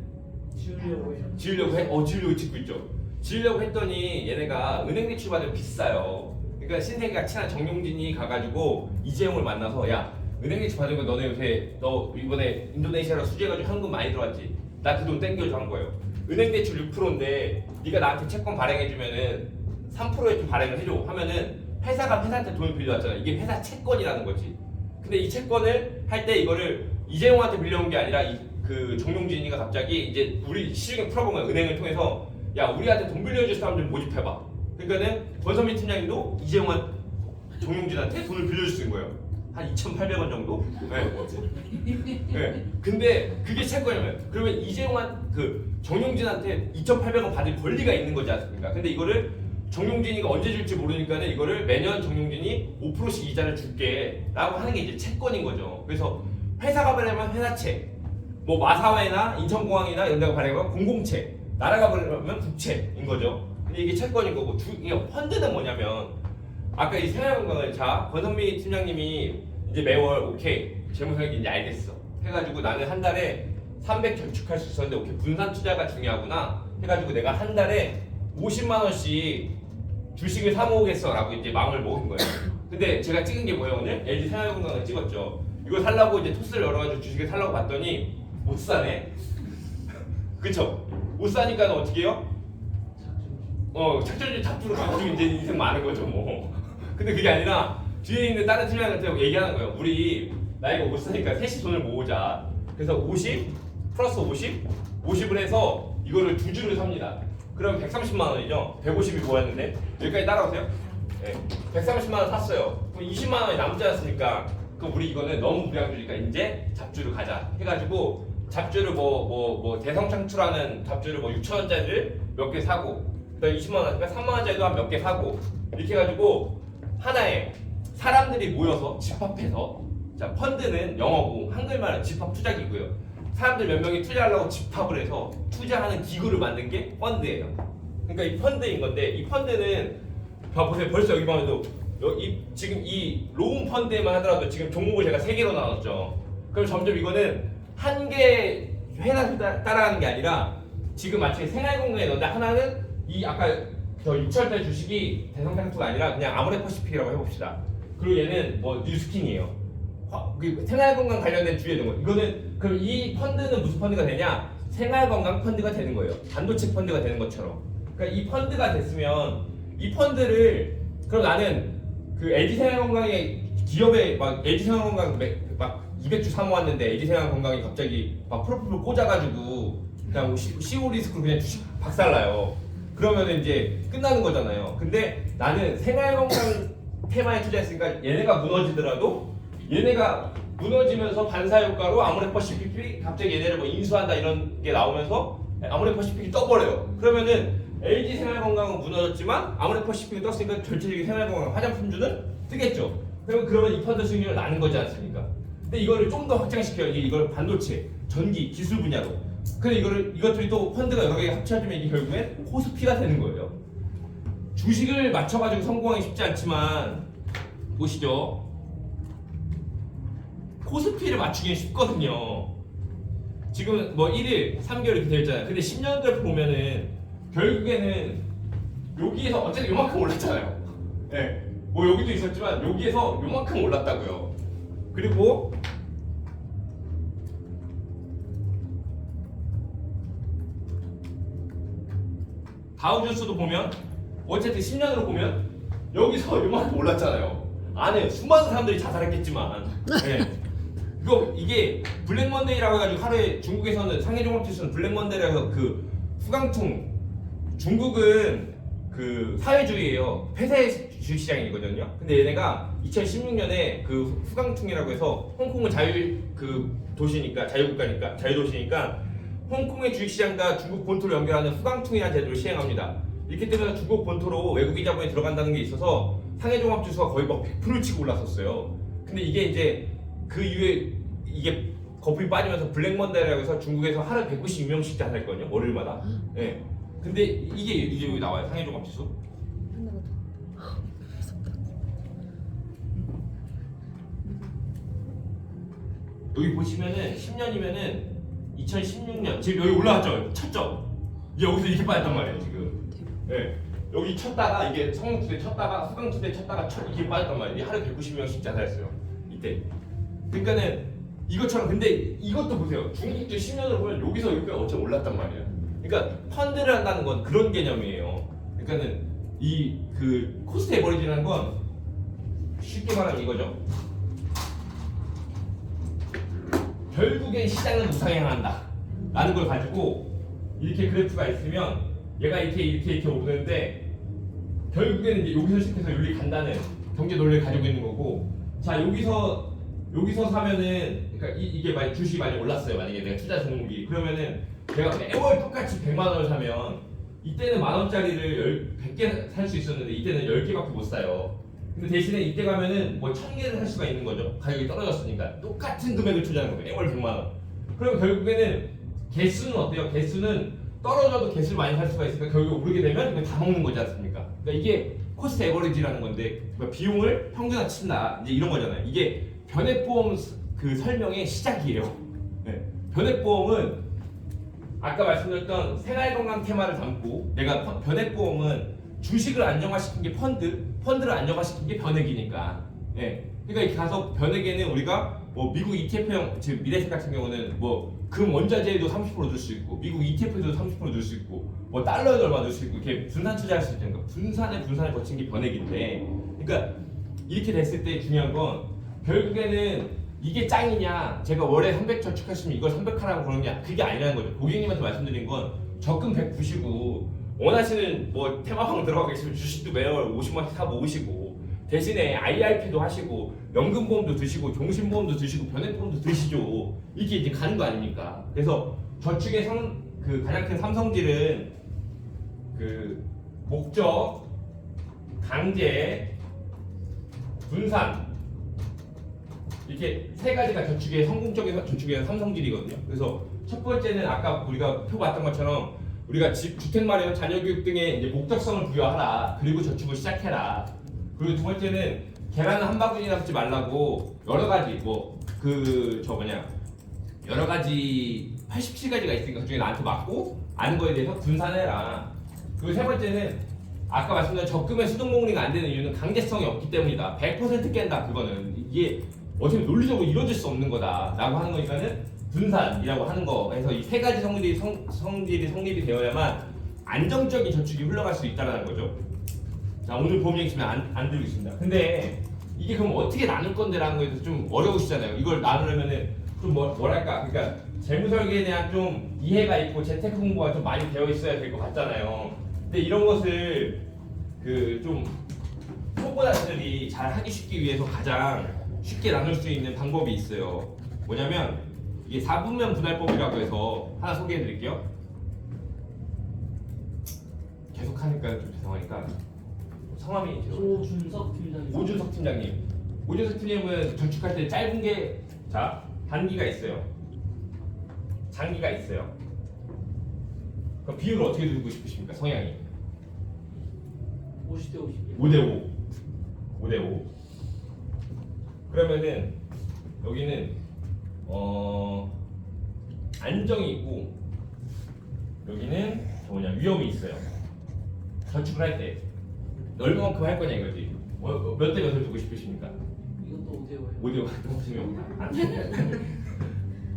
지으려고 해요. 지으려고 해? 지으려고 짓고 있죠. 지으려고 했더니 얘네가 은행 대출 받으면 비싸요. 그러니까 신세계가 친한 정용진이 가가지고 이재용을 만나서 야 은행 대출 받으면 너네 요새 너 이번에 인도네시아로 수주해가지고 현금 많이 들어왔지. 나 그 돈 땡겨줘 한 거예요. 은행 대출 6%인데 네가 나한테 채권 발행해주면은 3%에 좀 발행을 해줘 하면은 회사가 회사한테 돈을 빌려왔잖아. 이게 회사 채권이라는 거지. 근데 이 채권을 할 때 이거를 이재용한테 빌려온 게 아니라 그 정용진이가 갑자기 이제 우리 시중에 풀어본 거야. 은행을 통해서 야 우리한테 돈 빌려줄 사람 좀 모집해봐. 그러니까는 권선미 팀장님도 이재용한 정용진한테 돈을 빌려줄 수 있는 거예요. 한 2,800원 정도? 네. 네. 근데 그게 채권이에요. 그러면 이재용한 그 정용진한테 2,800원 받을 권리가 있는 거지 않습니까? 근데 이거를 정용진이가 언제 줄지 모르니까는 이거를 매년 정용진이 5%씩 이자를 줄게 라고 하는 게 이제 채권인 거죠. 그래서 회사가 발행하면 회사채, 뭐 마사회나 인천공항이나 이런 데가 발행하면 공공채, 나라가 발행하면 국채인 거죠. 근데 이게 채권인 거고 이게 펀드는 뭐냐면 아까 이 생활건강을 자 권선미 팀장님이 이제 매월 오케이 재무설계 이제 알겠어 해가지고 나는 한 달에 300 저축할 수 있었는데 오케이 분산 투자가 중요하구나 해가지고 내가 한 달에 50만 원씩 주식을 사 모으겠어라고 이제 마음을 먹은 거예요. 근데 제가 찍은 게 뭐예요 오늘? LG 생활건강을 찍었죠. 이거 살라고 이제 토스를 열어가지고 주식을 살라고 봤더니 못 사네. 그쵸? 못 사니까 어떻게 해요? 작전주 잡주로 가지고 이제 인생 많은 거죠 뭐. 근데 그게 아니라 뒤에 있는 다른 팀장한테 얘기하는 거예요. 우리 나 이거 못 사니까 셋이 돈을 모으자. 그래서 50 플러스 50을 해서 이거를 두 주를 삽니다. 그럼 130만 원이죠. 150이 모였는데 여기까지 따라오세요. 네. 130만 원 샀어요. 그럼 20만 원이 남지 않습니까? 그럼 우리 이거는 너무 불량주니까 이제 잡주를 가자 해가지고 잡주를 뭐 대성창출하는 잡주를 뭐 6천 원짜리를 몇 개 사고 그다음 20만 원이니까 3만 원짜리도 한 몇 개 사고 이렇게 해가지고 하나에 사람들이 모여서 집합해서 자 펀드는 영어고 한글말은 집합 투자기고요. 사람들 몇 명이 투자하려고 집합을 해서 투자하는 기구를 만든 게 펀드예요. 그러니까 이 펀드인 건데 이 펀드는 보세요. 벌써 여기만 해도 지금 이 로운 펀드에만 하더라도 지금 종목을 제가 3개로 나눴죠. 그럼 점점 이거는 한 개 회사 따라가는 게 아니라 지금 마치 생활공간에 넣는데 하나는 이 아까 저 6천원짜리 주식이 대성장투가 아니라 그냥 아모레퍼시픽이라고 해봅시다. 그리고 얘는 뭐 뉴스킨이에요. 생활건강 관련된 주에 있는 거. 이거는 그럼 이 펀드는 무슨 펀드가 되냐? 생활건강 펀드가 되는 거예요. 반도체 펀드가 되는 것처럼. 그러니까 이 펀드가 됐으면 이 펀드를 그럼 나는 그 LG 생활건강의 기업에 막 LG 생활건강 막 200주 사모았는데 LG 생활건강이 갑자기 막 프로필을 꽂아가지고 그냥 CO 리스크로 그냥 주식 박살나요. 그러면 이제 끝나는 거잖아요. 근데 나는 생활건강 테마에 투자했으니까 얘네가 무너지더라도 얘네가 무너지면서 반사효과로 아모레퍼시픽이 갑자기 얘네를 뭐 인수한다 이런 게 나오면서 아모레퍼시픽이 떠버려요. 그러면은 LG 생활건강은 무너졌지만 아모레퍼시픽이 떴으니까 전체적인 생활건강 화장품주는 뜨겠죠. 그러면 이 펀드 수익률을 나는 거지 않습니까? 근데 이거를 좀 더 확장시켜요. 이걸 반도체, 전기, 기술 분야로. 근데 이것들이 또 펀드가 여러 개가 합쳐지면 이게 결국엔 코스피가 되는 거예요. 주식을 맞춰가지고 성공하기 쉽지 않지만 보시죠. 코스피를 맞추기는 쉽거든요. 지금 뭐 1일, 3개월 이렇게 되어 있잖아요. 근데 10년들 보면은 결국에는 여기에서 어쨌든 요만큼 올랐잖아요. 네. 뭐 여기도 있었지만 여기에서 요만큼 올랐다고요. 그리고 다우존스도 보면 어쨌든 10년으로 보면 여기서 요만큼 올랐잖아요. 안에 수많은 사람들이 자살했겠지만 네. 이게 블랙먼데이라고 해가지고 하루에 중국에서는 상해종합지수는 블랙먼데이라고 그 후강통 중국은 그 사회주의예요. 폐쇄 주식시장이거든요. 근데 얘네가 2016년에 그 후강통이라고 해서 홍콩은 도시니까 자유국가니까 자유도시니까 홍콩의 주식시장과 중국 본토를 연결하는 후강통이라는 제도를 시행합니다. 이렇기 때문에 중국 본토로 외국인 자본이 들어간다는 게 있어서 상해종합지수가 거의 막 100%를 치고 올랐었어요. 근데 이게 이제 그 이후에 이게 거품이 빠지면서 블랙먼데이라고 해서 중국에서 하루 192명씩 자살했거든요. 월요일마다. 네. 근데 이게 여기 나와요. 상해종합지수. 여기 보시면은 10년이면은 2016년 지금 여기 올라왔죠. 쳤죠. 이게 여기서 이렇게 빠졌단 말이에요. 지금. 네. 여기 쳤다가 이게 성능투대 쳤다가 후강투대 쳤다가 이렇게 빠졌단 말이에요. 이게 하루 190명씩 자살했어요. 이때. 그러니까는 이것처럼 근데 이것도 보세요. 중국도 10년으로 보면 여기서 여기가 어째 올랐단 말이에요. 그러니까 펀드를 한다는 건 그런 개념이에요. 그러니까는 이 그 코스트 에버리지라는 건 쉽게 말하면 이거죠. 결국엔 시장은 우상향한다 라는 걸 가지고 이렇게 그래프가 있으면 얘가 이렇게 오르는데 결국에는 이제 여기서 시작해서 여기 간다는 경제 논리를 가지고 있는 거고 자 여기서 사면은 그러니까 이게 만약 주식이 많이 올랐어요. 만약에 내가 투자 종목이 그러면은 내가 매월 똑같이 100만 원을 사면 이때는 만 원짜리를 100개 살 수 있었는데 이때는 10개밖에 못 사요. 근데 대신에 이때 가면은 뭐 1000개를 살 수가 있는 거죠. 가격이 떨어졌으니까 똑같은 금액을 투자하는 거예요. 매월 100만 원. 그러면 결국에는 개수는 어때요? 개수는 떨어져도 개수를 많이 살 수가 있으니까 결국 오르게 되면 이거 다 먹는 거지 않습니까? 그러니까 이게 코스트 에버리지라는 건데 그러니까 비용을 평균화친다 이제 이런 거잖아요. 이게 변액보험 그 설명의 시작이에요. 네. 변액보험은 아까 말씀드렸던 생활건강 테마를 담고 내가 변액보험은 주식을 안정화시킨 게 펀드를 안정화시킨 게 변액이니까. 예. 그러니까 이렇게 가서 변액에는 우리가 뭐 미국 ETF형 즉 미래색 같은 경우는 뭐 금 원자재에도 30% 넣을 수 있고 미국 ETF에도 30% 넣을 수 있고 뭐 달러에도 얼마 넣을 수 있고 이렇게 분산 투자할 수 있는 거. 분산을 거친 게 변액인데. 그러니까 이렇게 됐을 때 중요한 건 결국에는 이게 짱이냐 제가 월에 300 저축했으면 이걸 300하라고 그러냐 그게 아니라는 거죠. 고객님한테 말씀드린 건 적금 100 부시고 원하시는 뭐 테마방 들어가 계시면 주식도 매월 50만 원씩 사 모으시고 대신에 IRP도 하시고 연금보험도 드시고 종신보험도 드시고 변액보험도 드시죠. 이게 이제 가는 거 아닙니까? 그래서 저축의 가장 큰 삼성질은 그 목적, 강제, 분산 이렇게 세 가지가 저축의 성공적인 저축의 삼성질이거든요. 그래서 첫 번째는 아까 우리가 표 봤던 것처럼 우리가 주택 마련, 자녀 교육 등의 이제 목적성을 부여하라. 그리고 저축을 시작해라. 그리고 두 번째는 계란은 한 바구니나 붓지 말라고 여러 가지 여러 가지 87가지가 있으니까 그중에 나한테 맞고 아는 거에 대해서 분산해라. 그리고 세 번째는 아까 말씀드린 적금의 수동공리가 안 되는 이유는 강제성이 없기 때문이다. 100% 깬다. 그거는 이게 어떻게 논리적으로 이루어질 수 없는 거다라고 하는 거니까는 분산이라고 하는 거. 해서 이 세 가지 성질이 성립이 되어야만 안정적인 저축이 흘러갈 수 있다는 거죠. 자, 오늘 보험 얘기 지금 안 들고 있습니다. 근데 이게 그럼 어떻게 나눌 건데라는 거에 대해서 좀 어려우시잖아요. 이걸 나누려면은 좀 뭐랄까, 그러니까 재무 설계에 대한 좀 이해가 있고 재테크 공부가 좀 많이 되어 있어야 될 것 같잖아요. 근데 이런 것을 좀 초보자들이 잘 하기 쉽기 위해서 가장 쉽게 나눌 수 있는 방법이 있어요. 뭐냐면 이게 4분면 분할법이라고 해서 하나 소개해 드릴게요. 계속 하니까 좀 죄송하니까 성함이 오준석 팀장님. 오준석 팀장님. 오준석 팀장님은 저축할 때 짧은 게 단기가 있어요. 장기가 있어요. 그럼 비율을 어떻게 두고 싶으십니까? 성향이 50대 50. 5대5. 5대5. 그러면은 여기는 안정이 있고 여기는 위험이 있어요. 저축을 할 때 얼마만큼 할 거냐 이거지. 몇 대 몇을 두고 싶으십니까? 이것도 5대5예요. 5대5 너무 재미없다.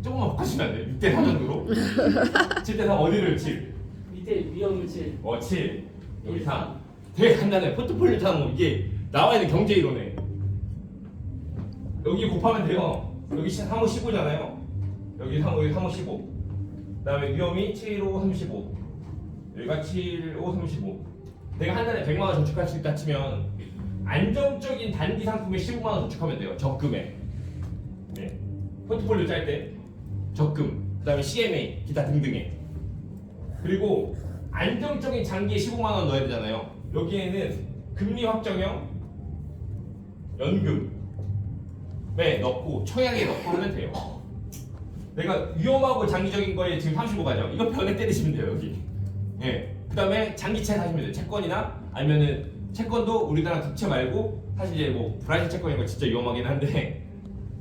조금만 바꾸시면 안 돼요. 6대4 정도로. 7대3 어디를 7? 밑에 위험을 7. 7. 여기 3. 되게 간단해. 포트폴리오 짜는 거 이게 나와 있는 경제 이론에 여기 곱하면 돼요. 여기 3호 15잖아요. 여기 3호 15. 그다음에 위험이 7호 35. 여기가 7호 35. 내가 한 달에 100만 원 저축할 수 있다 치면 안정적인 단기 상품에 15만 원 저축하면 돼요. 적금에. 네. 포트폴리오 짤 때 적금, 그다음에 CMA, 기타 등등에. 그리고 안정적인 장기에 15만 원 넣어야 되잖아요. 여기에는 금리 확정형 연금에 넣고 청약에 넣고 하면 돼요. 내가 위험하고 장기적인 거에 지금 35가죠. 이거 변에 때리시면 돼요 여기. 예. 그다음에 장기채 사시면 돼요. 채권이나 아니면은 채권도 우리나라 국채 말고 사실 이제 뭐 브라질 채권 이런 거 진짜 위험하긴 한데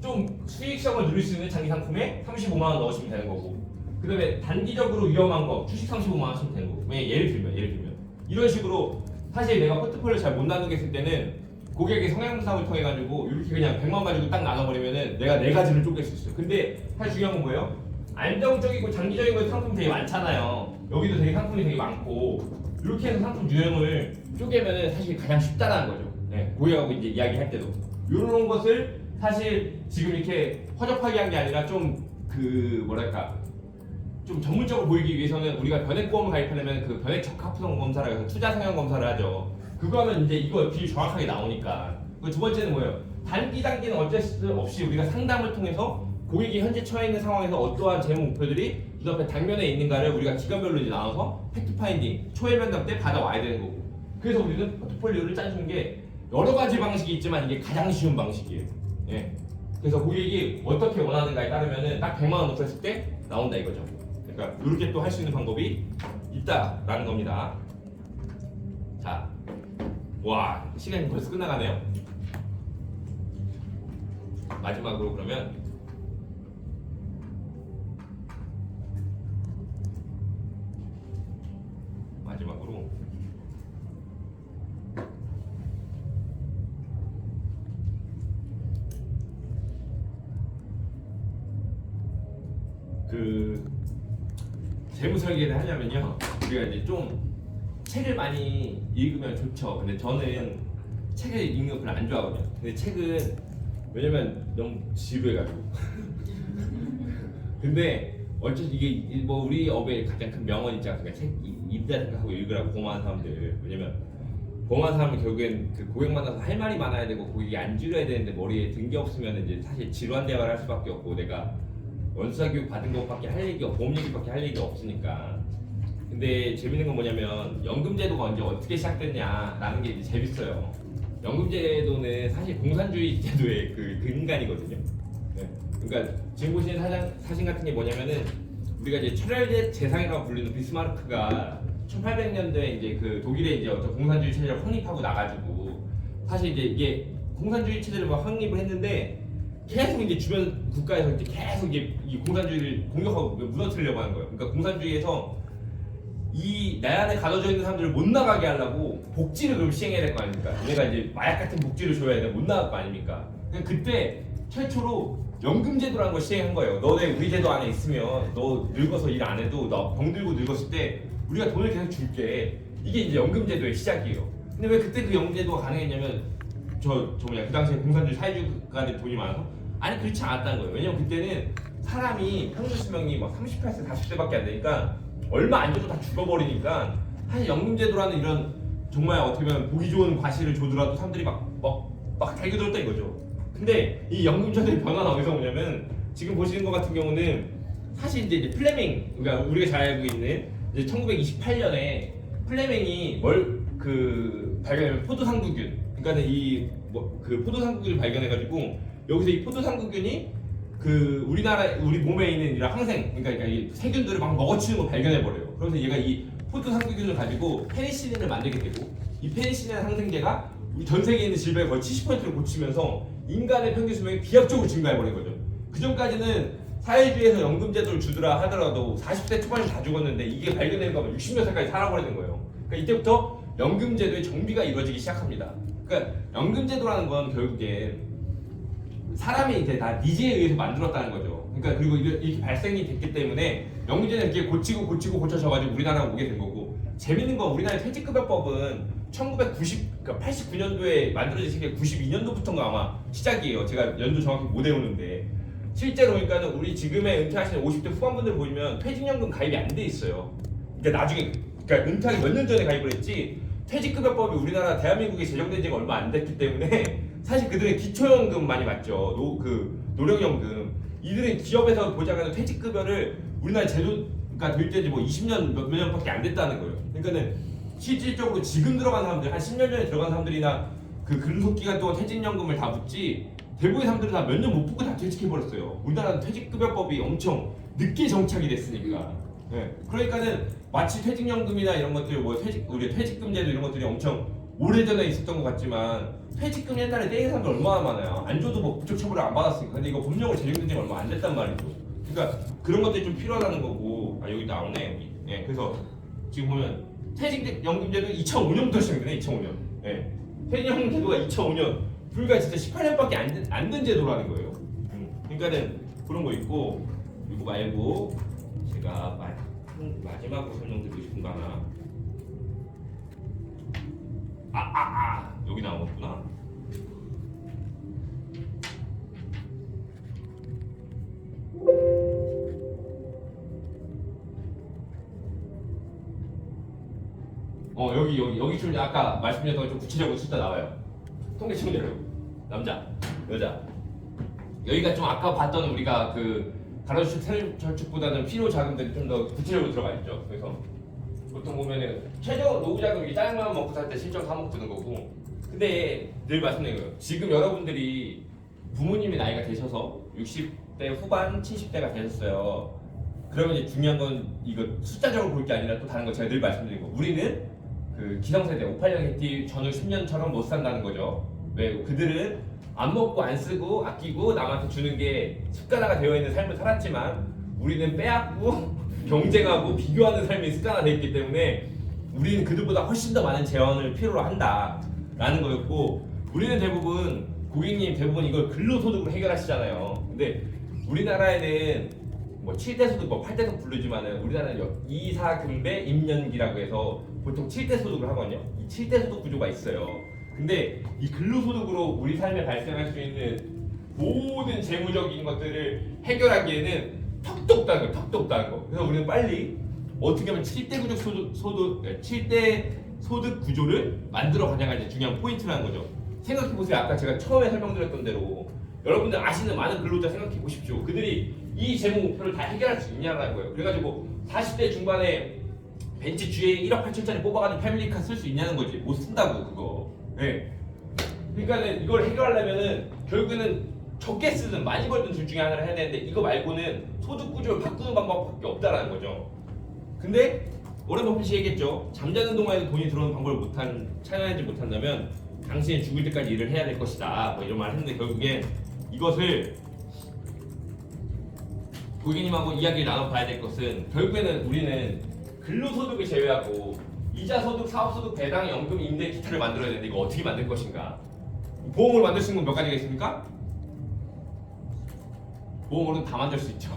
좀 수익성을 누릴 수 있는 장기 상품에 35만 원 넣으시면 되는 거고. 그다음에 단기적으로 위험한 거 주식 35만 원 하시면 되는 거고. 예를 들면 이런 식으로 사실 내가 포트폴리오 잘 못 나누겠을 때는 고객의 성향 분석을 통해 가지고 이렇게 그냥 100만 원 가지고 딱 나눠버리면은 내가 네 가지를 쪼갤 수 있어요. 근데 사실 중요한 건 뭐예요? 안정적이고 장기적인 거 상품 되게 많잖아요. 여기도 되게 상품이 되게 많고 이렇게 해서 상품 유형을 쪼개면은 사실 가장 쉽다라는 거죠. 네, 고객하고 이제 이야기할 때도 이런 것을 사실 지금 이렇게 허접하게 한 게 아니라 좀 좀 전문적으로 보이기 위해서는 우리가 변액보험을 가입하려면 그 변액 적합성 검사라고 해서 투자 성향 검사를 하죠. 그거 하면 이제 이거 비율 정확하게 나오니까. 그 두 번째는 뭐예요? 단기는 어쩔 수 없이 우리가 상담을 통해서 고객이 현재 처해 있는 상황에서 어떠한 재무 목표들이 눈앞에 당면에 있는가를 우리가 기간별로 이제 나눠서 팩트 파인딩 초회 면담 때 받아와야 되는 거고. 그래서 우리는 포트폴리오를 짜주는 게 여러 가지 방식이 있지만 이게 가장 쉬운 방식이에요. 예. 그래서 고객이 어떻게 원하는가에 따르면은 딱 100만 원 넣고 했을 때 나온다 이거죠. 그러니까 이렇게 또 할 수 있는 방법이 있다라는 겁니다. 자, 와 시간이 벌써 끝나가네요. 마지막으로 그러면 그 재무 설계를 하려면요 우리가 이제 좀 책을 많이 읽으면 좋죠. 근데 저는 책을 읽는 거 별로 안 좋아하거든요. 근데 책은 왜냐면 너무 지루해가지고 근데 어쨌든 이게 뭐 우리 업의 가장 큰 명언 있지 않습니까? 책 이쁘다 생각하고 읽으라고 고마운 사람들. 왜냐면 고마운 사람은 결국엔 그 고객 만나서 할 말이 많아야 되고 고객이 안 줄여야 되는데 머리에 든 게 없으면 이제 사실 지루한 대화를 할 수밖에 없고 내가 원수사 교육 받은 것밖에 할 얘기가 보험 얘기밖에 할 얘기가 없으니까. 근데 재밌는 건 뭐냐면 연금제도가 언제 어떻게 시작됐냐라는 게 이제 재밌어요. 연금제도는 사실 공산주의 제도의 그 근간이거든요. 네. 그러니까 지금 보시는 사진 같은 게 뭐냐면은 우리가 이제 철혈 재상이라고 불리는 비스마르크가 1800년도에 이제 그 독일에 이제 어떤 공산주의 체제를 확립하고 나가지고 사실 이제 이게 공산주의 체제를 막 확립을 했는데 계속 이제 주변 국가에서 이제 계속 이제 이 공산주의를 공격하고 무너뜨리려고 하는 거예요. 그러니까 공산주의에서 이 내안에 가둬져 있는 사람들을 못 나가게 하려고 복지를 그럼 시행해야 될 거 아닙니까? 얘네가 이제 마약 같은 복지를 줘야 돼 못 나갈 거 아닙니까? 그러니까 그때 최초로 연금제도라는 걸 시행한 거예요. 너네 우리 제도 안에 있으면 너 늙어서 일 안 해도 너 병들고 늙었을 때 우리가 돈을 계속 줄게. 이게 이제 연금제도의 시작이에요. 근데 왜 그때 그 연금제도가 가능했냐면 저 뭐냐 그 당시에 공산주의 사회주의가들 돈이 많아서? 아니 그렇지 않았다는 거예요. 왜냐면 그때는 사람이 평균 수명이 막 38세, 40세밖에 안 되니까 얼마 안 줘도 다 죽어버리니까 사실 연금제도라는 이런 정말 어떻게 보면 보기 좋은 과실을 줘더라도 사람들이 막 달겨들었다 이거죠. 근데 이 연금제도의 변화는 어디서 오냐면 지금 보시는 것 같은 경우는 사실 이제 플레밍 그러니까 우리가 잘 알고 있는 이제 1928년에 플레밍이 발견한 포도상구균 그러니까는 그 포도상구균을 발견해가지고 여기서 이 포도상구균이 우리 몸에 있는 이런 항생 그러니까 이 세균들을 막 먹어치는 걸 발견해버려요. 그래서 얘가 이 포도상구균을 가지고 페니실린을 만들게 되고 이 페니실린 항생제가 우리 전 세계에 있는 질병의 거의 70%를 고치면서 인간의 평균 수명이 비약적으로 증가해버린 거죠. 그 전까지는 사회주의에서 연금제도를 주더라 하더라도 40대 초반에 다 죽었는데 이게 발견된 거면 60몇 살까지 살아버리는 거예요. 그러니까 이때부터 연금제도의 정비가 이루어지기 시작합니다. 그러니까 연금제도라는 건 결국에 사람이 이제 다 니즈에 의해서 만들었다는 거죠. 그러니까 그리고 이렇게 발생이 됐기 때문에 연금제는 이렇게 고쳐져가지고 우리나라가 오게 된 거고 재밌는 건 우리나라의 퇴직급여법은 89년도에 만들어진 게 92년도부터인가 아마 시작이에요. 제가 연도 정확히 못 외우는데 실제로 그러니까는 우리 지금의 은퇴하시는 50대 후반분들 보시면 퇴직연금 가입이 안 돼 있어요. 그러니까 나중에 그러니까 은퇴하기 몇 년 전에 가입을 했지 퇴직급여법이 우리나라 대한민국에 제정된 지가 얼마 안 됐기 때문에 사실 그들은 기초연금 많이 받죠. 노령연금. 이들은 기업에서 보장하는 퇴직급여를 우리나라 제도가 될 때지 뭐 20년 몇 년밖에 안 됐다는 거예요. 그러니까는 실질적으로 지금 들어간 사람들 한 10년 전에 들어간 사람들이나 그 근속기간 동안 퇴직연금을 다 붙지 대부분의 사람들은 다 몇 년 못 붙고 다 퇴직해버렸어요. 우리나라는 퇴직급여법이 엄청 늦게 정착이 됐으니까. 네. 그러니까는 마치 퇴직연금이나 이런 것들 우리 퇴직금제도 이런 것들이 엄청 오래전에 있었던 것 같지만 퇴직금 옛날에 떼인 사람들 얼마나 많아요. 안 줘도 뭐 부적 처벌을 안 받았으니까. 근데 이거 법령으로 제정된 지가 얼마 안 됐단 말이죠. 그러니까 그런 것들이 좀 필요하다는 거고 여기 나오네 여기. 네. 그래서 지금 보면 퇴직연금제도 2005년부터 시작되네. 2005년. 네. 퇴직연금제도가 2005년 불과 진짜 18년밖에 안 된 제도라는 거예요. 그러니까는 그런 거 있고 이거 말고 제가 마지막으로 설명드리고 싶은 거 하나. 여기 나오겠구나. 여기 좀 아까 말씀드렸던 좀 구체적으로 숫자 나와요. 통계 치면 남자, 여자. 여기가 좀 아까 봤던 우리가 그 가로주축, 세로저축보다는 필요 자금들이 좀 더 구체적으로 들어가 있죠. 그래서 보통 보면은 최저 노후 자금이 짤만 먹고 살 때 7.3억 드는 거고. 근데 늘 말씀드린 거예요. 지금 여러분들이 부모님이 나이가 되셔서 60대 후반, 70대가 되셨어요. 그러면 이제 중요한 건 이거 숫자적으로 볼 게 아니라 또 다른 거 제가 늘 말씀드린 거. 우리는 그 기성세대 58년 개티 전후 10년처럼 못 산다는 거죠. 왜? 그들은 안 먹고 안 쓰고 아끼고 남한테 주는 게 습관화가 되어 있는 삶을 살았지만 우리는 빼앗고 경쟁하고 비교하는 삶이 습관화되어 있기 때문에 우리는 그들보다 훨씬 더 많은 재원을 필요로 한다라는 거였고 우리는 대부분 고객님 대부분 이걸 근로소득으로 해결하시잖아요. 근데 우리나라에는 뭐 7대 소득, 뭐 8대 소득 부르지만은 우리나라는 2,4금배 임년기라고 해서 보통 7대 소득을 하거든요. 이 7대 소득 구조가 있어요. 근데 이 근로소득으로 우리 삶에 발생할 수 있는 모든 재무적인 것들을 해결하기에는 턱도 없다는 거. 그래서 우리는 빨리 어떻게 하면 7대 구조 소득 7대 소득 구조를 만들어 가냐가 이제 중요한 포인트라는 거죠. 생각해 보세요. 아까 제가 처음에 설명드렸던 대로 여러분들 아시는 많은 근로자 생각해 보십시오. 그들이 이 재무 목표를 다 해결할 수 있냐라는 거예요. 그래가지고 40대 중반에 벤츠 GA 1억 8천짜리 뽑아가지고 패밀리카 쓸 수 있냐는 거지. 못 쓴다고 그거. 네. 그러니까는 이걸 해결하려면은 결국에는 적게 쓰든 많이 벌든 둘 중에 하나를 해야 되는데 이거 말고는 소득 구조를 바꾸는 방법밖에 없다라는 거죠. 근데 오랜 버핏이 얘기했죠. 잠자는 동안에도 돈이 들어오는 방법을 찾아내지 못한다면 당신이 죽을 때까지 일을 해야 될 것이다. 뭐 이런 말을 했는데 결국엔 이것을 고객님하고 이야기를 나눠봐야 될 것은 결국에는 우리는 근로소득을 제외하고 이자소득, 사업소득, 배당, 연금, 임대, 기타를 만들어야 되는데 이거 어떻게 만들 것인가? 보험을 만들 수 있는 건 몇 가지가 있습니까? 보험으로는 다 만들 수 있죠.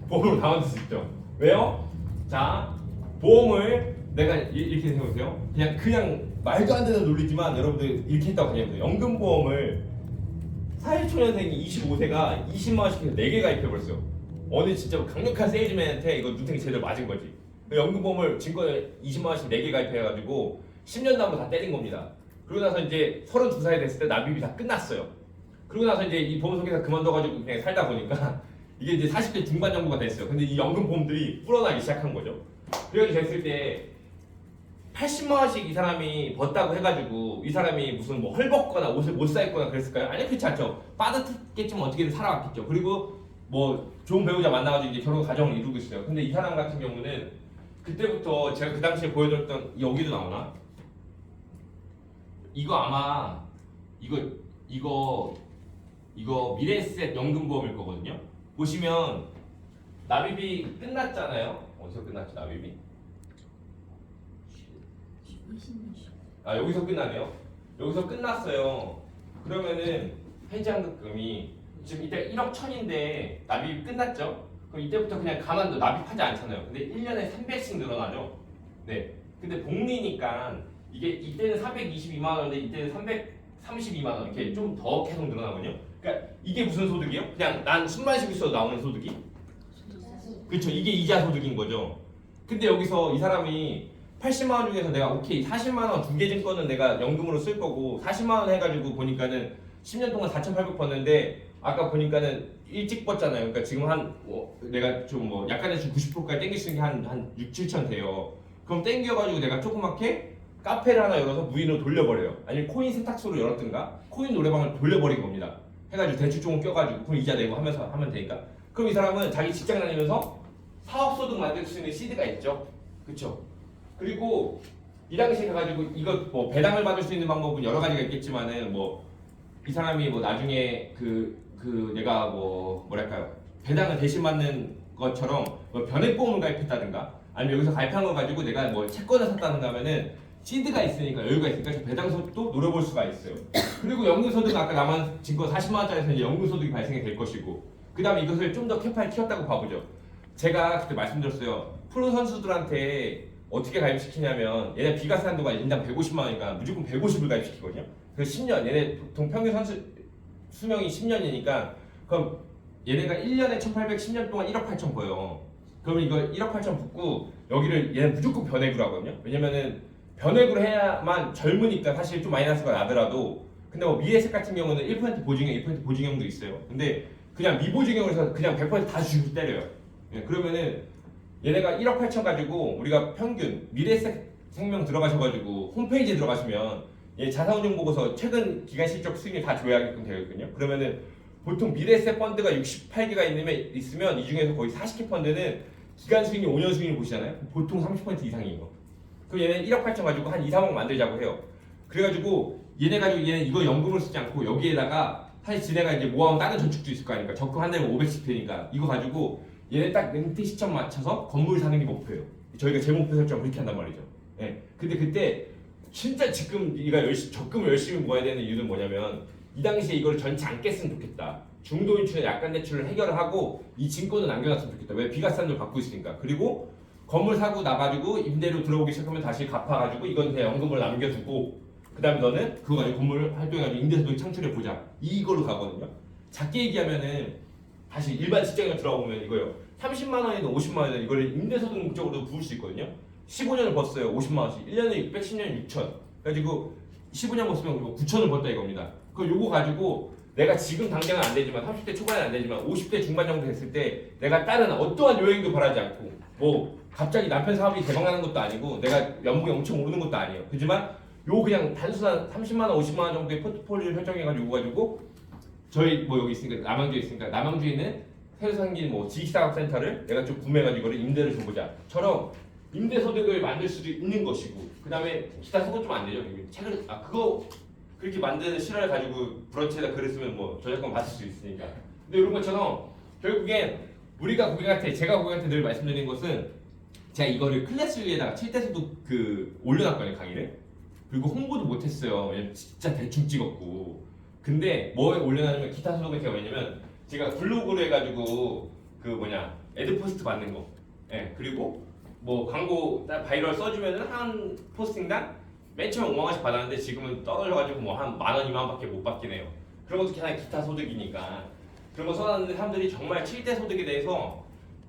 보험으로 다 만들 수 있죠. 왜요? 자, 보험을 내가 이렇게 생각해보세요. 그냥 말도 안 되는 논리지만 여러분들 이렇게 했다고 생각해보세요. 연금보험을 사회초년생이 25세가 20만 원씩 해서 4개 가입해버렸어요. 어느 진짜 강력한 세일즈맨한테 이거 눈탱이 제대로 맞은 거지. 연금보험을 증권에 20만 원씩 4개 가입해가지고 10년 남고 다 때린 겁니다. 그러고 나서 이제 32살이 됐을 때 납입이 다 끝났어요. 그러고 나서 이제 이 보험회사 그만둬가지고 그냥 살다 보니까 이게 이제 40대 중반 정도가 됐어요. 근데 이 연금보험들이 불어나기 시작한 거죠. 그렇게 됐을 때 80만 원씩 이 사람이 벌었다고 해가지고 이 사람이 무슨 뭐 헐벗거나 옷을 못 사입거나 그랬을까요? 아니 그렇지 않죠. 빠듯했겠지만 어떻게든 살아왔겠죠. 그리고 뭐 좋은 배우자 만나가지고 이제 결혼 가정을 이루고 있어요. 근데 이 사람 같은 경우는 그때부터 제가 그 당시에 보여줬던 여기도 나오나? 이거 아마 이거 미래에셋 연금보험일 거거든요. 보시면 납입이 끝났잖아요. 어디서 끝났지 납입이? 여기서 끝나네요. 여기서 끝났어요. 그러면은 해지환급금이 지금 이때 1억 1000인데 납입이 끝났죠? 그럼 이때부터 그냥 가만둬 납입하지 않잖아요. 근데 1년에 300씩 늘어나죠? 네. 근데 복리니까 이게 이때는 422만 원인데 이때는 332만 원 이렇게 좀 더 계속 늘어나거든요. 그러니까 이게 무슨 소득이에요? 그냥 난 숨만 쉬고 있어도 나오는 소득이? 그렇죠. 이게 이자 소득인 거죠. 근데 여기서 이 사람이 80만 원 중에서 내가 오케이 40만 원 두 개 증권은 내가 연금으로 쓸 거고 40만 원 해가지고 보니까는 10년 동안 4,800 벌는데 아까 보니까는 일찍 벌잖아요. 그러니까 지금 내가 좀 뭐 약간의 90%까지 땡길 수 있는 게 한 6, 7천 돼요. 그럼 땡겨가지고 내가 조그맣게 카페를 하나 열어서 무인으로 돌려버려요. 아니면 코인 세탁소를 열었든가 코인 노래방을 돌려버린 겁니다. 해가지고 대출 조금 껴가지고 그럼 이자 내고 하면서 하면 되니까. 그럼 이 사람은 자기 직장 다니면서 사업소득 만들 수 있는 시드가 있죠. 그쵸? 그리고 이 당시에 가가지고 이거 뭐 배당을 받을 수 있는 방법은 여러 가지가 있겠지만은 뭐 이 사람이 뭐 나중에 내가 뭐 뭐랄까요 배당을 대신 받는 것처럼 뭐 변액보험을 가입했다든가 아니면 여기서 가입한 거 가지고 내가 뭐 채권을 샀다든가 하면은 시드가 있으니까 여유가 있으니까 저 배당소득도 노려볼 수가 있어요. 그리고 연금소득은 아까 남은 증권 40만 원짜리에서 이제 연금소득이 발생이 될 것이고 그 다음에 이것을 좀 더 캐파에 키웠다고 봐보죠. 제가 그때 말씀드렸어요. 프로 선수들한테 어떻게 가입시키냐면 얘네 비과세 한도가 인당 150만 원이니까 무조건 150을 가입시키거든요. 그래서 10년 얘네 보통 평균 선수 수명이 10년이니까 그럼 얘네가 1년에 1,810년 동안 1억 8천 벌어요. 그러면 이거 1억 8천 붙고 여기를 얘는 무조건 변액으로 하거든요. 왜냐면은 변액으로 해야만 젊으니까 사실 좀 마이너스가 나더라도 근데 뭐 미래에셋 같은 경우는 1% 보증형, 2% 보증형도 있어요. 근데 그냥 미보증형으로 해서 그냥 100% 다 주고 때려요. 예, 그러면은 얘네가 1억 8천 가지고 우리가 평균 미래에셋 생명 들어가셔가지고 홈페이지에 들어가시면 얘 자산운용 보고서 최근 기간 실적 수익률 다 조회하게끔 되어 있거든요. 그러면은 보통 미래에셋 펀드가 68개가 있으면 이 중에서 거의 40개 펀드는 기간 수익률 5년 수익률 보시잖아요. 보통 30% 이상이에요. 그럼 얘는 1억 8천 가지고 한 2, 3억 만들자고 해요. 그래가지고 얘는 이거 연금을 쓰지 않고 여기에다가 사실 지네가 이제 모아온 다른 저축도 있을 거 아닙니까? 적금 한 달에 500씩 되니까 이거 가지고 얘네 딱 은퇴 시점 맞춰서 건물 사는 게 목표예요. 저희가 제 목표 설정 그렇게 한단 말이죠. 예. 근데 그때 진짜 지금 네가 적금을 열심히 모아야 되는 이유는 뭐냐면 이 당시에 이걸 전체 안 깼으면 좋겠다. 중도 인출의 약간 대출을 해결을 하고 이 증권을 남겨놨으면 좋겠다. 왜 비과세를 받고 있으니까. 그리고 건물 사고 나가지고 임대료 들어오기 시작하면 다시 갚아가지고 이건 그냥 연금을 남겨두고 그 다음에 너는 그거 가지고 건물 활동해가지고 임대소득 창출해보자. 이걸로 가거든요. 작게 얘기하면은 다시 일반 직장에 들어가보면 이거예요. 30만 원이든 50만 원이든 이걸 임대소득 목적으로 부을 수 있거든요. 15년을 벌었어요. 50만 원씩. 1년에 600, 10년에 6천. 그래가지고 15년 벌었으면 9천을 벌었다 이겁니다. 그 요거 가지고 내가 지금 당장은 안 되지만 30대 초반은 안 되지만 50대 중반 정도 됐을 때 내가 다른 어떠한 요행도 바라지 않고 뭐 갑자기 남편 사업이 대박나는 것도 아니고 내가 연봉이 엄청 오르는 것도 아니에요. 그렇지만 요 그냥 단순한 30만 원, 50만 원 정도의 포트폴리오를 설정해가지고 저희 뭐 여기 있으니까 남양주에 있으니까 남양주에 있는 새로 생긴 뭐 지식산업센터를 내가 좀 구매해가지고 이거를 임대를 줘보자처럼 임대소득을 만들 수도 있는 것이고 그 다음에 기타 소득 좀 안 되죠. 책을 그거 그렇게 만드는 실화를 가지고 브런치에다 글을 쓰면 뭐 저작권 받을 수 있으니까. 근데 이런 것처럼 결국엔 우리가 고객한테 제가 고객한테 늘 말씀드린 것은 제가 이거를 클래스 위에다가 7대 소득 올려놨거든요 강의를. 그리고 홍보도 못했어요. 왜냐면 진짜 대충 찍었고. 근데 뭐에 올려놨냐면 기타 소득은 제가 왜냐면 제가 블로그로 해가지고 애드포스트 받는 거. 예 그리고 뭐 광고 바이럴 써주면은 한 포스팅당 맨 처음에 5만 원씩 받았는데 지금은 떨어져가지고 뭐 한 만 원, 2만 원밖에 못 받긴 해요. 그런 것도 하나의 기타 소득이니까 그런 거 써놨는데 사람들이 정말 7대 소득에 대해서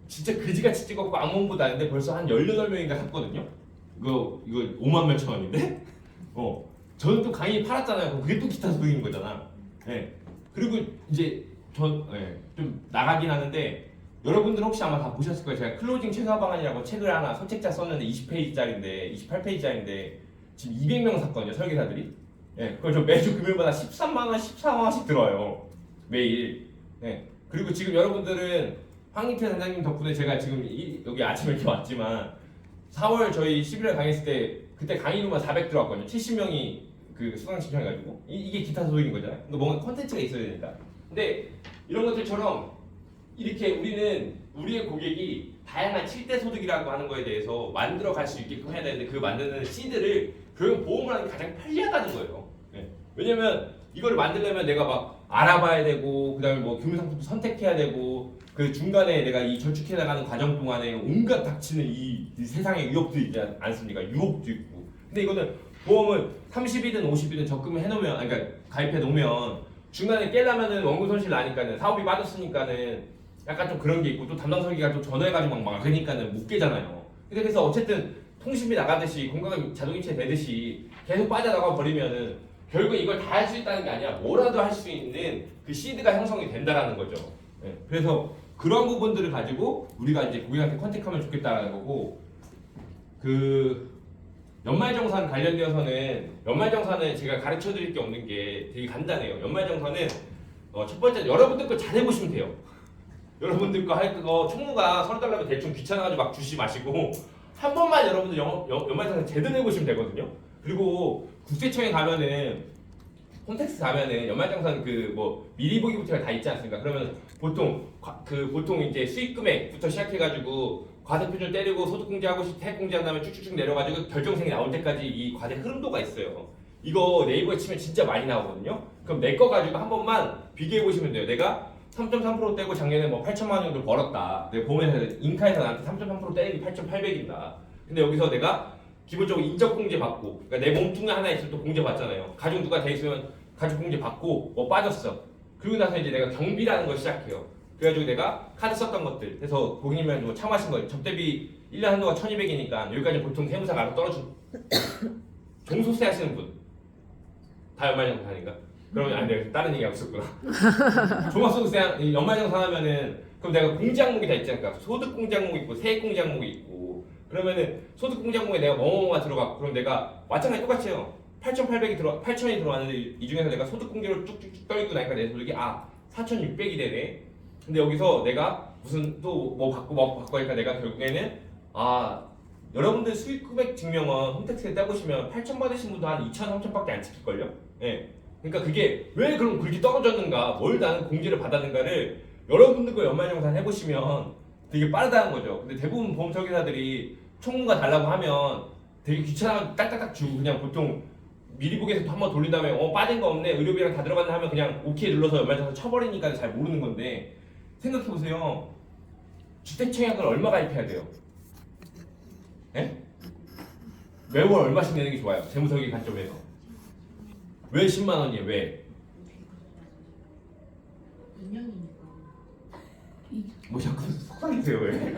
진짜 그지같이 찍었고 아무 홍보도 안 했는데 벌써 한 18명인가 샀거든요. 이거 5만 몇천 원인데? 저는 또 강의 팔았잖아요. 그럼 그게 또 기타 소득인 거잖아. 예. 그리고 이제 좀 나가긴 하는데 여러분들 혹시 아마 다 보셨을 거예요. 제가 클로징 최소 방안이라고 책을 하나 선책자 썼는데 20페이지짜리인데 28페이지짜리인데 지금 200명 샀거든요. 설계사들이. 예. 그걸 저 매주 금요일마다 13만 원, 14만 원씩 들어와요. 매일. 예. 그리고 지금 여러분들은 황인태 단장님 덕분에 제가 지금 여기 아침에 이렇게 왔지만 4월 저희 11월 강의했을 때 그때 강의료만 400 들어왔거든요. 70명이 그 수강 신청해가지고 이게 기타 소득인 거잖아요. 그러니까 뭔가 콘텐츠가 있어야 되니까. 근데 이런 것들처럼 이렇게 우리는 우리의 고객이 다양한 7대 소득이라고 하는 거에 대해서 만들어 갈 수 있게끔 해야 되는데 그 만드는 시드를 결국 보험을 하는 게 가장 편리하다는 거예요. 네. 왜냐면 이걸 만들려면 내가 막 알아봐야 되고 그다음에 뭐 금융상품도 선택해야 되고 그 중간에 내가 이 저축해 나가는 과정 동안에 온갖 닥치는 이 세상의 위협도 있지 않습니까? 유혹도 있고. 근데 이거는 보험을 30이든 50이든 적금을 해놓으면 그러니까 가입해 놓으면 중간에 깨려면은 원금 손실 나니까는 사업이 빠졌으니까는 약간 좀 그런 게 있고 또 담당 설계가 또 전화해가지고 막 그러니까는 못 깨잖아요. 근데 그래서 어쨌든 통신비 나가듯이 공과금 자동이체 되듯이 계속 빠져나가 버리면은 결국 이걸 다 할 수 있다는 게 아니라 뭐라도 할 수 있는 그 시드가 형성이 된다라는 거죠. 네. 그래서 그런 부분들을 가지고 우리가 이제 고객한테 컨택하면 좋겠다라는 거고 그 연말정산 관련되어서는 연말정산은 제가 가르쳐 드릴 게 없는 게 되게 간단해요. 연말정산은 첫 번째 여러분들 거 잘 해보시면 돼요. 여러분들 거 할 거 총무가 서로 달라고 대충 귀찮아가지고 막 주시 마시고 한 번만 여러분들 연말정산 제대로 해보시면 되거든요. 그리고 국세청에 가면은 홈택스 가면은 연말정산 그 뭐 미리 보기부터가 다 있지 않습니까? 그러면 보통 이제 수익 금액부터 시작해가지고 과세표준 때리고 소득공제하고 세액공제한 다음에 쭉쭉쭉 내려가지고 결정생이 나올 때까지 이 과세 흐름도가 있어요. 이거 네이버에 치면 진짜 많이 나오거든요. 그럼 내 거 가지고 한 번만 비교해 보시면 돼요. 내가 3.3% 떼고 작년에 뭐 8천만 원 정도 벌었다. 내가 보면서 인카에서 나한테 3.3% 떼기 8,800입니다. 근데 여기서 내가 기본적으로 인적공제 받고, 그러니까 내 몸뚱이 하나 있을 때 공제 받잖아요. 가족 누가 돼 있으면 가족 공제 받고 뭐 빠졌어. 그리고 나서 이제 내가 경비라는 걸 시작해요. 그래가지고 내가 카드 썼던 것들, 그래서 고객님이랑 뭐 참하신 거 접대비 1년 한도가 1,200이니까 여기까지 보통 세무사가 알아 떨어준 종소세 하시는 분 다 연말정산인가? 그러면 안 돼. 다른 얘기하고 있었구나. 종합소득세 연말정산 하면은 그럼 내가 공제 항목이 다 있지 않을까? 소득공제 항목이 있고 세액공제 항목이 있고 그러면은 소득공제 항목에 내가 뭐뭐가 들어가 그럼 내가 마찬가지 똑같이 해요. 8,800이 8,000이 들어왔는데 이 중에서 내가 소득공제로 쭉쭉쭉 떨고 나니까 내 소득이 4,600이 되네. 근데 여기서 내가 무슨 또 뭐 받고 하니까 내가 결국에는 여러분들 수익 금액 증명은 홈택스에 떼보시면 8,000 받으신 분도 한 2,000, 3,000밖에 안 찍힐걸요? 예. 그러니까 그게 왜 그럼 그렇게 떨어졌는가, 뭘 나는 공제를 받았는가를 여러분들과 연말정산 해보시면 되게 빠르다는 거죠. 근데 대부분 보험 설계사들이 총무가 달라고 하면 되게 귀찮아서 딱딱딱 주고 그냥 보통 미리 보기에서 한번 돌린 다음에 빠진 거 없네, 의료비랑 다 들어갔네 하면 그냥 오케이 눌러서 연말정산 쳐버리니까 잘 모르는 건데 생각해보세요. 주택청약을 얼마 가입해야 돼요? 예? 매월 얼마씩 내는 게 좋아요? 재무설계 관점에서. 왜 10만 원이에요? 왜? 2년이니까. 뭐 자꾸 속상해세요 왜?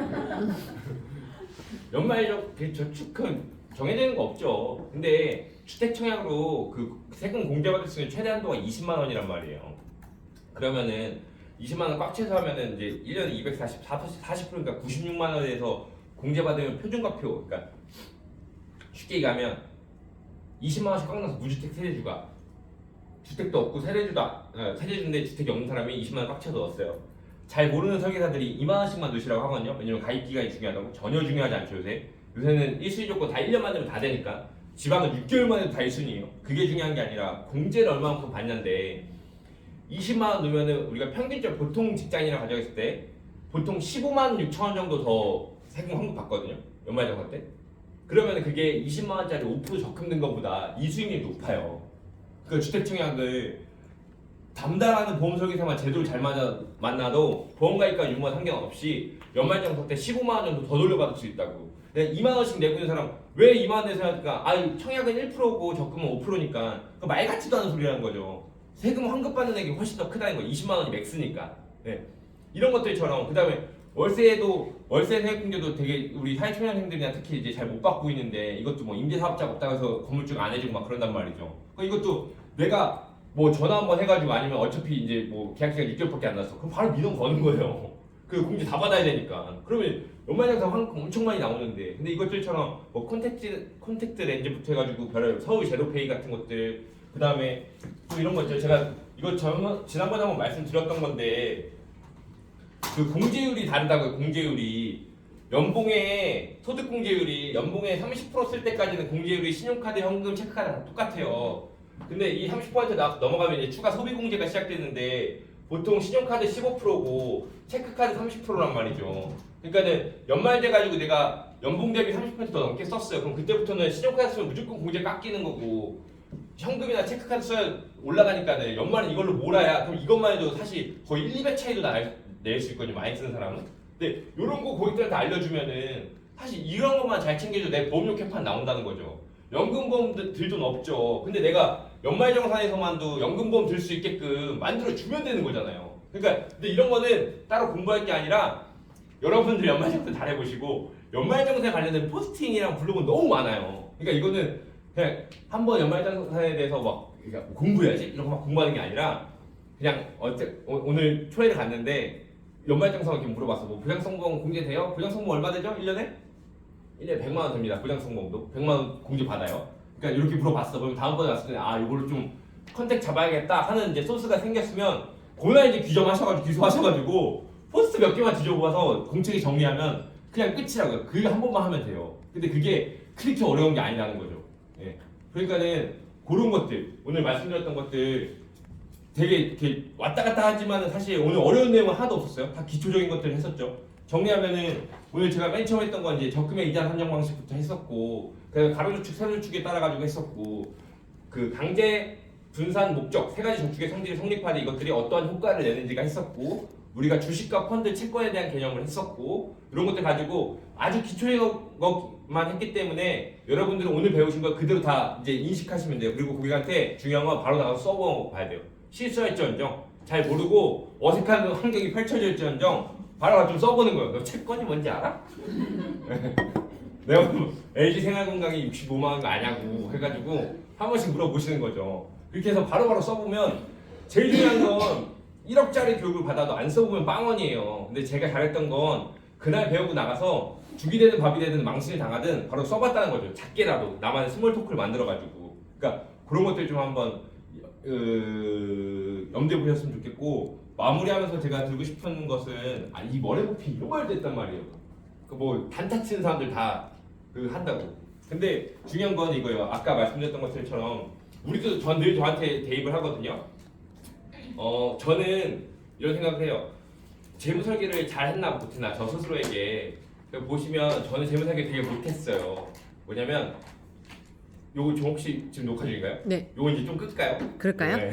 연말적 저축은 정해지는 거 없죠. 근데 주택 청약으로 그 세금 공제받을 수 있는 최대 한도가 20만 원이란 말이에요. 그러면은 20만 원 꽉 채서 하면은 이제 1년에 40%니까 96만 원에서 공제받으면 표준과표, 그러니까 쉽게 얘기하면 20만 원씩 꽉 넣어서 무주택 세대주가 주택도 없고 세대주인데 주택이 없는 사람이 20만 원 꽉 채서 넣었어요. 잘 모르는 설계사들이 2만 원씩만 넣으시라고 하거든요. 왜냐면 가입 기간이 중요하다고. 전혀 중요하지 않죠 요새. 요새는 1순위 조건 다 1년 만들면 다 되니까. 지방은 6개월 만에도 다 1순위예요. 그게 중요한 게 아니라 공제를 얼마만큼 받냐인데 20만 원 넣으면은 우리가 평균적으로 보통 직장인이랑 가정했을 때 보통 15만 6천 원 정도 더 세금 환급 받거든요. 연말정산 때. 그러면 그게 20만 원짜리 5% 적금든 것보다 이 수익률이 높아요. 그 주택청약을 담당하는 보험설계사만 제도를 잘 만나도 보험가입과 유무와 상관없이 연말정산 때 15만 원 정도 더 돌려받을 수 있다고. 근데 2만 원씩 내고 있는 사람 왜 2만 원 내서 하니까 청약은 1%고 적금은 5%니까 그 말 같지도 않은 소리라는 거죠. 세금 환급받는 액이 훨씬 더 크다는 거. 20만 원이 맥스니까. 네. 이런 것들처럼 그다음에 월세 세액공제도 되게 우리 사회초년생들이나 특히 이제 잘 못 받고 있는데 이것도 뭐 임대사업자가 없다고 해서 건물주가 안 해주고 막 그런단 말이죠. 이것도 내가 뭐 전화 한번 해가지고 아니면 어차피 이제 뭐 계약기간 6개월밖에 안 났어. 그럼 바로 민원 거는 거예요. 그 공제 다 받아야 되니까. 그러면 연말정산 환급 엄청 많이 나오는데, 근데 이것들처럼 뭐 콘택트 렌즈부터 해가지고 별의 서울 제로페이 같은 것들, 그 다음에 또 이런 거 있죠. 제가 이거 지난번에 한번 말씀드렸던 건데 그 공제율이 다르다고요. 공제율이 연봉의 소득 공제율이 연봉의 30% 쓸 때까지는 공제율이 신용카드, 현금, 체크카드랑 똑같아요. 근데 이 30% 넘어가면 이제 추가 소비 공제가 시작되는데 보통 신용카드 15%고 체크카드 30%란 말이죠. 그러니까는 연말 돼 가지고 내가 연봉 대비 30%더 넘게 썼어요. 그럼 그때부터는 신용카드 쓰면 무조건 공제 깎이는 거고 현금이나 체크카드 써야 올라가니까는 연말은 이걸로 몰아야 그럼 이것만 해도 사실 거의 1, 2배 차이도 낼 수 있거든요. 많이 쓰는 사람은. 근데 이런 거 고객들한테 알려주면은 사실 이런 것만 잘 챙겨줘 내 보험료 캐판 나온다는 거죠. 연금보험 들 돈 없죠. 근데 내가 연말정산에서만도 연금보험 들 수 있게끔 만들어주면 되는 거잖아요. 그러니까 근데 이런 거는 따로 공부할 게 아니라 여러분들 연말정산 잘 해보시고 연말정산에 관련된 포스팅이랑 블로그는 너무 많아요. 그러니까 이거는 그냥 한번 연말정산에 대해서 막 공부해야지 이런 거 막 공부하는 게 아니라 그냥 오늘 초회를 갔는데 연말정산 이렇게 물어봤어. 뭐 부장성공 공제돼요? 부장성공 얼마 되죠? 1년에 100만 원 됩니다. 부장성공도 100만 원 공제 받아요. 그러니까 이렇게 물어봤어. 그럼 다음번에 왔을 때 이걸로 좀 컨택 잡아야겠다 하는 이제 소스가 생겼으면 그날 이제 귀속하셔가지고 포스트 몇 개만 뒤져보아서 공책에 정리하면 그냥 끝이라고요. 그게 한 번만 하면 돼요. 근데 그게 그렇게 어려운 게 아니라는 거죠. 예. 그러니까는 그런 것들 오늘 말씀드렸던 것들 되게 이렇게 왔다 갔다 하지만은 사실 오늘 어려운 내용은 하나도 없었어요. 다 기초적인 것들을 했었죠. 정리하면은 오늘 제가 맨 처음 했던 건 이제 적금의 이자 산정 방식부터 했었고, 그래서 가로저축, 세로저축에 따라 가지고 했었고, 그 강제 분산 목적 세 가지 저축의 성질이 성립하되 이것들이 어떠한 효과를 내는지가 했었고, 우리가 주식과 펀드, 채권에 대한 개념을 했었고, 이런 것들 가지고 아주 기초의 것만 했기 때문에 여러분들은 오늘 배우신 거 그대로 다 이제 인식하시면 돼요. 그리고 고객한테 중요한 건 바로 나가서 써봐야 돼요. 실수할지언정 잘 모르고 어색한 환경이 펼쳐질지언정 바로 좀 써보는 거예요. 너 채권이 뭔지 알아? 내가 LG 생활건강이 65만 원 아냐고 해가지고 한 번씩 물어보시는 거죠. 그렇게 해서 바로바로 써보면 제일 중요한 건 1억짜리 교육을 받아도 안 써보면 빵원이에요. 근데 제가 잘했던 건 그날 배우고 나가서 죽이 되든 밥이 되든 망신을 당하든 바로 써봤다는 거죠. 작게라도 나만의 스몰 토크를 만들어가지고. 그러니까 그런 것들 좀 한번 염두에 보셨으면 좋겠고, 마무리하면서 제가 들고 싶은 것은 이 머리높이 이런 걸 했단 말이에요. 그 뭐 단타 치는 사람들 다 한다고. 근데 중요한 건 이거예요. 아까 말씀드렸던 것들처럼 우리도 늘 저한테 대입을 하거든요. 저는 이런 생각을 해요. 재무 설계를 잘 했나 못했나 저 스스로에게. 보시면 저는 재무 설계 되게 못했어요. 뭐냐면 요거 좀 혹시 지금 녹화 중인가요? 네. 요거 이제 좀 끌까요? 그럴까요? 네.